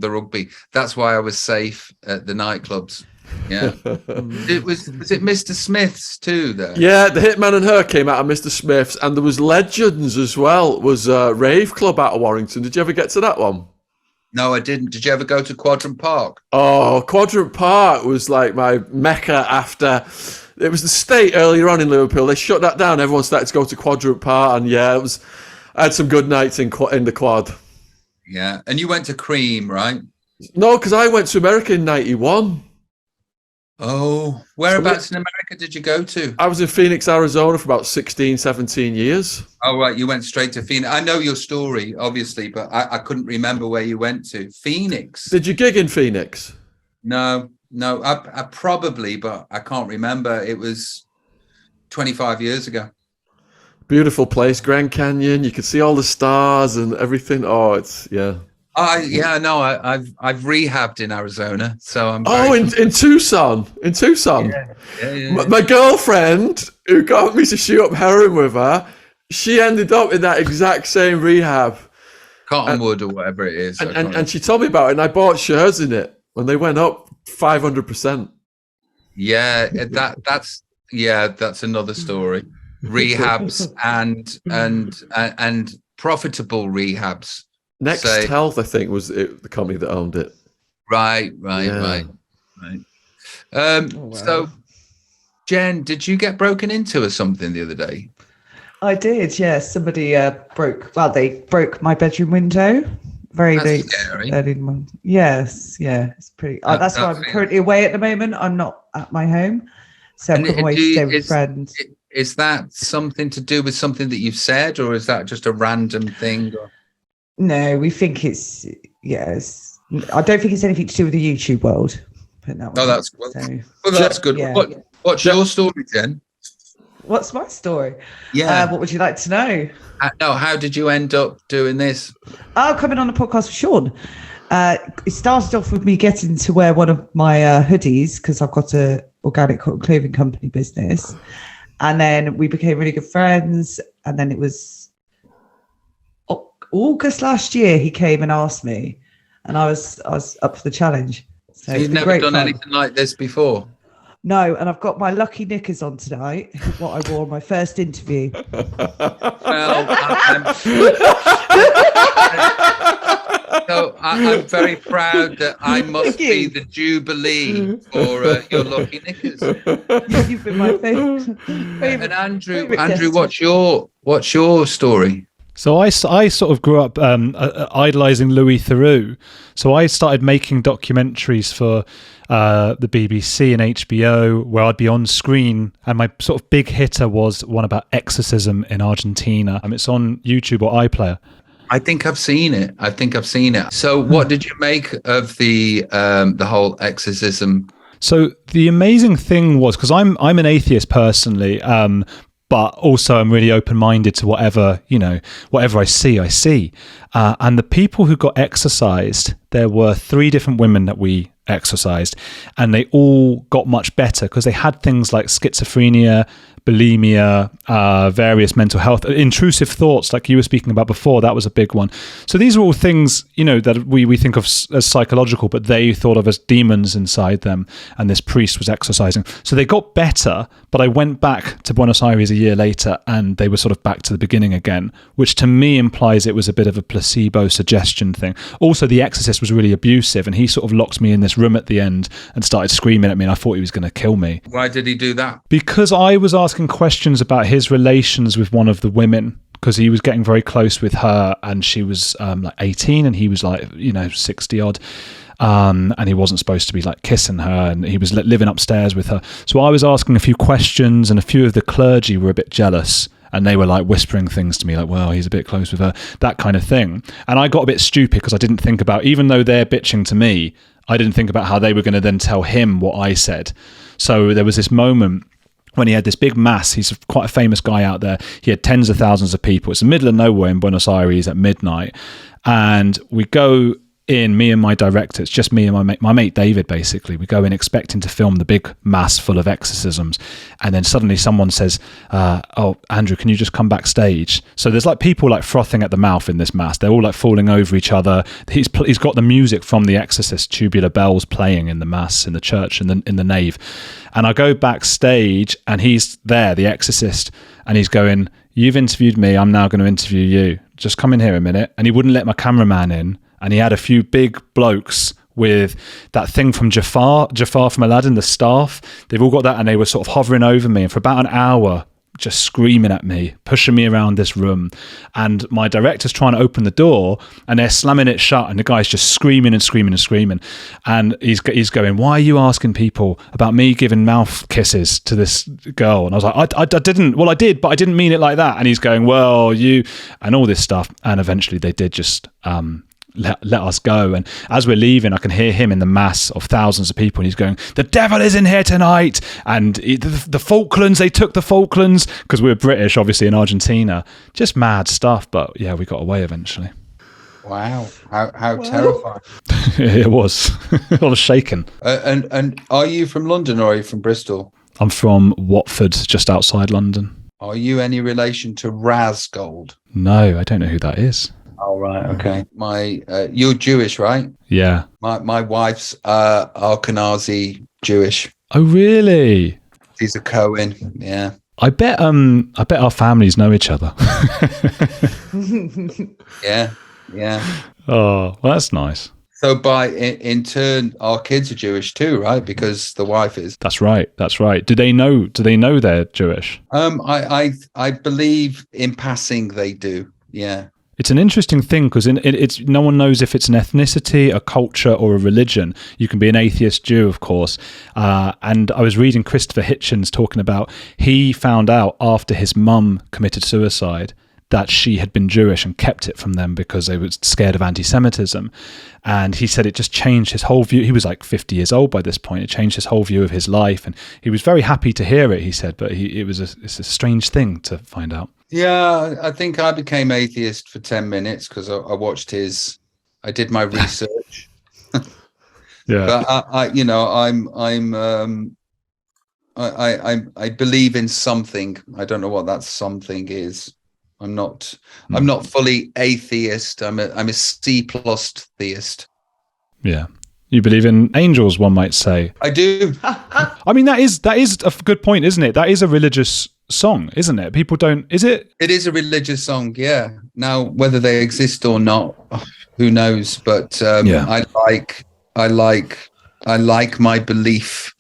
rugby. That's why I was safe at the nightclubs. Yeah. Was it Mr. Smith's too there? Yeah, the Hitman and Her came out of Mr. Smith's, and there was Legends as well. It was a rave club out of Warrington. Did you ever get to that one? No, I didn't. Did you ever go to Quadrant Park? Oh, Quadrant Park was like my mecca after. It was the State earlier on in Liverpool. They shut that down. Everyone started to go to Quadrant Park, and I had some good nights in the quad. Yeah, and you went to Cream, right? No, because I went to America in '91. Oh, whereabouts in America did you go to? I was in Phoenix, Arizona for about 16, 17 years. Oh, right. You went straight to Phoenix. I know your story, obviously, but I couldn't remember where you went to. Phoenix. Did you gig in Phoenix? No. I probably, but I can't remember. It was 25 years ago. Beautiful place, Grand Canyon. You could see all the stars and everything. Oh, yeah. I've rehabbed in Arizona, so I'm. In Tucson, Yeah. My girlfriend, who got me to shoot up heroin with her, she ended up in that exact same rehab, Cottonwood or whatever it is, and she told me about it, and I bought shares in it when they went up 500%. Yeah, that's another story. Rehabs and profitable rehabs. Next Health, I think, was the company that owned it. Right. So, Jen, did you get broken into or something the other day? I did, yes. Somebody they broke my bedroom window. Very scary. Yes, yeah. It's pretty. That's why I'm currently away at the moment. I'm not at my home. So I'm away to stay with friends. Is that something to do with something that you've said, or is that just a random thing? No, we think it's I don't think it's anything to do with the YouTube world. That's good. Well, that's good. Yeah. What's your story, Jen? What's my story? Yeah. What would you like to know? How did you end up doing this? Coming on a podcast with Shaun. It started off with me getting to wear one of my hoodies, because I've got a organic cotton clothing company business, and then we became really good friends. And then it was August last year, he came and asked me, and I was up for the challenge. So you've never done anything like this before? No, and I've got my lucky knickers on tonight, what I wore on my first interview. I'm very proud that I must be the Jubilee for your lucky knickers. You've been my favourite. And Andrew, what's your story? So I sort of grew up idolising Louis Theroux. So I started making documentaries for the BBC and HBO, where I'd be on screen, and my sort of big hitter was one about exorcism in Argentina. It's on YouTube or iPlayer. I think I've seen it. So what did you make of the whole exorcism? So the amazing thing was, because I'm an atheist personally, but also I'm really open-minded to whatever I see. And the people who got exorcised, there were 3 different women that we exorcised, and they all got much better because they had things like schizophrenia, bulimia, various mental health, intrusive thoughts like you were speaking about before. That was a big one. So these are all things, that we think of as psychological, but they thought of as demons inside them, and this priest was exorcising. So they got better, but I went back to Buenos Aires a year later and they were sort of back to the beginning again, which to me implies it was a bit of a placebo suggestion thing. Also, the exorcist was really abusive, and he sort of locked me in this room at the end and started screaming at me, and I thought he was going to kill me. Why did he do that? Because I was asking questions about his relations with one of the women, because he was getting very close with her, and she was like 18 and he was like 60 odd, and he wasn't supposed to be like kissing her, and he was living upstairs with her. So I was asking a few questions, and a few of the clergy were a bit jealous, and they were like whispering things to me like, well, he's a bit close with her, that kind of thing. And I got a bit stupid because I didn't think about, even though they're bitching to me, I didn't think about how they were going to then tell him what I said. So there was this moment when he had this big mass. He's quite a famous guy out there. He had tens of thousands of people. It's the middle of nowhere in Buenos Aires at midnight. And we go in, me and my director, it's just me and my mate David, basically. We go in expecting to film the big mass full of exorcisms. And then suddenly someone says, oh, Andrew, can you just come backstage? So there's like people like frothing at the mouth in this mass. They're all like falling over each other. He's got the music from The Exorcist, tubular bells playing in the mass, in the church, in the nave. And I go backstage and he's there, the exorcist, and he's going, you've interviewed me, I'm now going to interview you. Just come in here a minute. And he wouldn't let my cameraman in. And he had a few big blokes with that thing from Jafar from Aladdin, the staff. They've all got that, and they were sort of hovering over me. And for about an hour, just screaming at me, pushing me around this room. And my director's trying to open the door, and they're slamming it shut, and the guy's just screaming and screaming and screaming. And he's going, why are you asking people about me giving mouth kisses to this girl? And I was like, I didn't. Well, I did, but I didn't mean it like that. And he's going, well, you, and all this stuff. And eventually they did just let us go. And as we're leaving, I can hear him in the mass of thousands of people, and he's going, the devil is in here tonight. And the Falklands, they took the Falklands, because we were British, obviously, in Argentina. Just mad stuff. But yeah, we got away eventually. Wow, how terrifying. It was a lot of shaking. And are you from London or are you from Bristol? I'm from Watford, just outside London. Are you any relation to Razgold? No, I don't know who that is. Oh, right. Okay. You're Jewish, right? Yeah. My wife's Ashkenazi Jewish. Oh, really? She's a Cohen. Yeah. I bet our families know each other. Yeah. Oh, well, that's nice. So in turn, our kids are Jewish too, right? Because the wife is. That's right. Do they know they're Jewish? I believe in passing they do. Yeah. It's an interesting thing because it's no one knows if it's an ethnicity, a culture, or a religion. You can be an atheist Jew, of course. And I was reading Christopher Hitchens talking about, he found out after his mum committed suicide that she had been Jewish and kept it from them because they were scared of anti-Semitism. And he said it just changed his whole view. He was like 50 years old by this point. It changed his whole view of his life. And he was very happy to hear it, he said, but it's a strange thing to find out. Yeah, I think I became atheist for 10 minutes because I watched I did my research. Yeah. But I believe in something. I don't know what that something is. I'm not fully atheist. I'm a C+ theist. Yeah. You believe in angels, one might say. I do. I mean, that is a good point, isn't it? That is a religious song, isn't it? People don't. Is it? It is a religious song. Yeah. Now, whether they exist or not, who knows? But I like my belief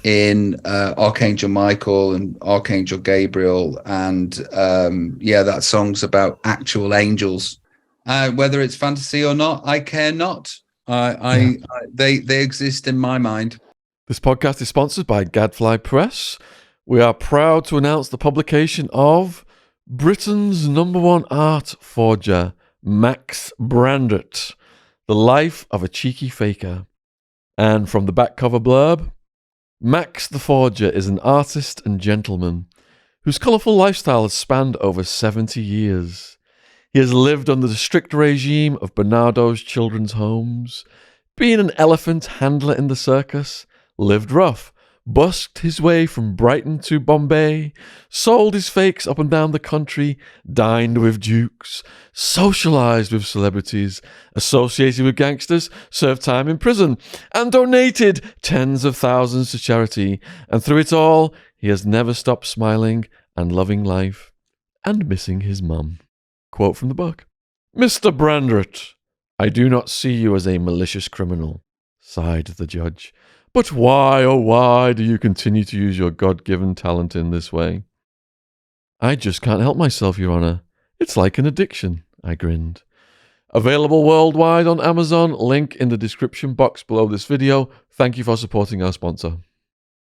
in Archangel Michael and Archangel Gabriel, and that song's about actual angels. Whether it's fantasy or not, I care not. They exist in my mind. This podcast is sponsored by Gadfly Press. We are proud to announce the publication of Britain's #1 art forger, Max Brandett, The Life of a Cheeky Faker. And from the back cover blurb, Max the Forger is an artist and gentleman whose colourful lifestyle has spanned over 70 years. He has lived under the strict regime of Bernardo's children's homes, been an elephant handler in the circus, lived rough, busked his way from Brighton to Bombay, sold his fakes up and down the country, dined with dukes, socialised with celebrities, associated with gangsters, served time in prison, and donated tens of thousands to charity. And through it all, he has never stopped smiling and loving life and missing his mum. Quote from the book. Mr. Brandrett, I do not see you as a malicious criminal, sighed the judge. But why, oh why, do you continue to use your God-given talent in this way? I just can't help myself, Your Honour. It's like an addiction, I grinned. Available worldwide on Amazon, link in the description box below this video. Thank you for supporting our sponsor.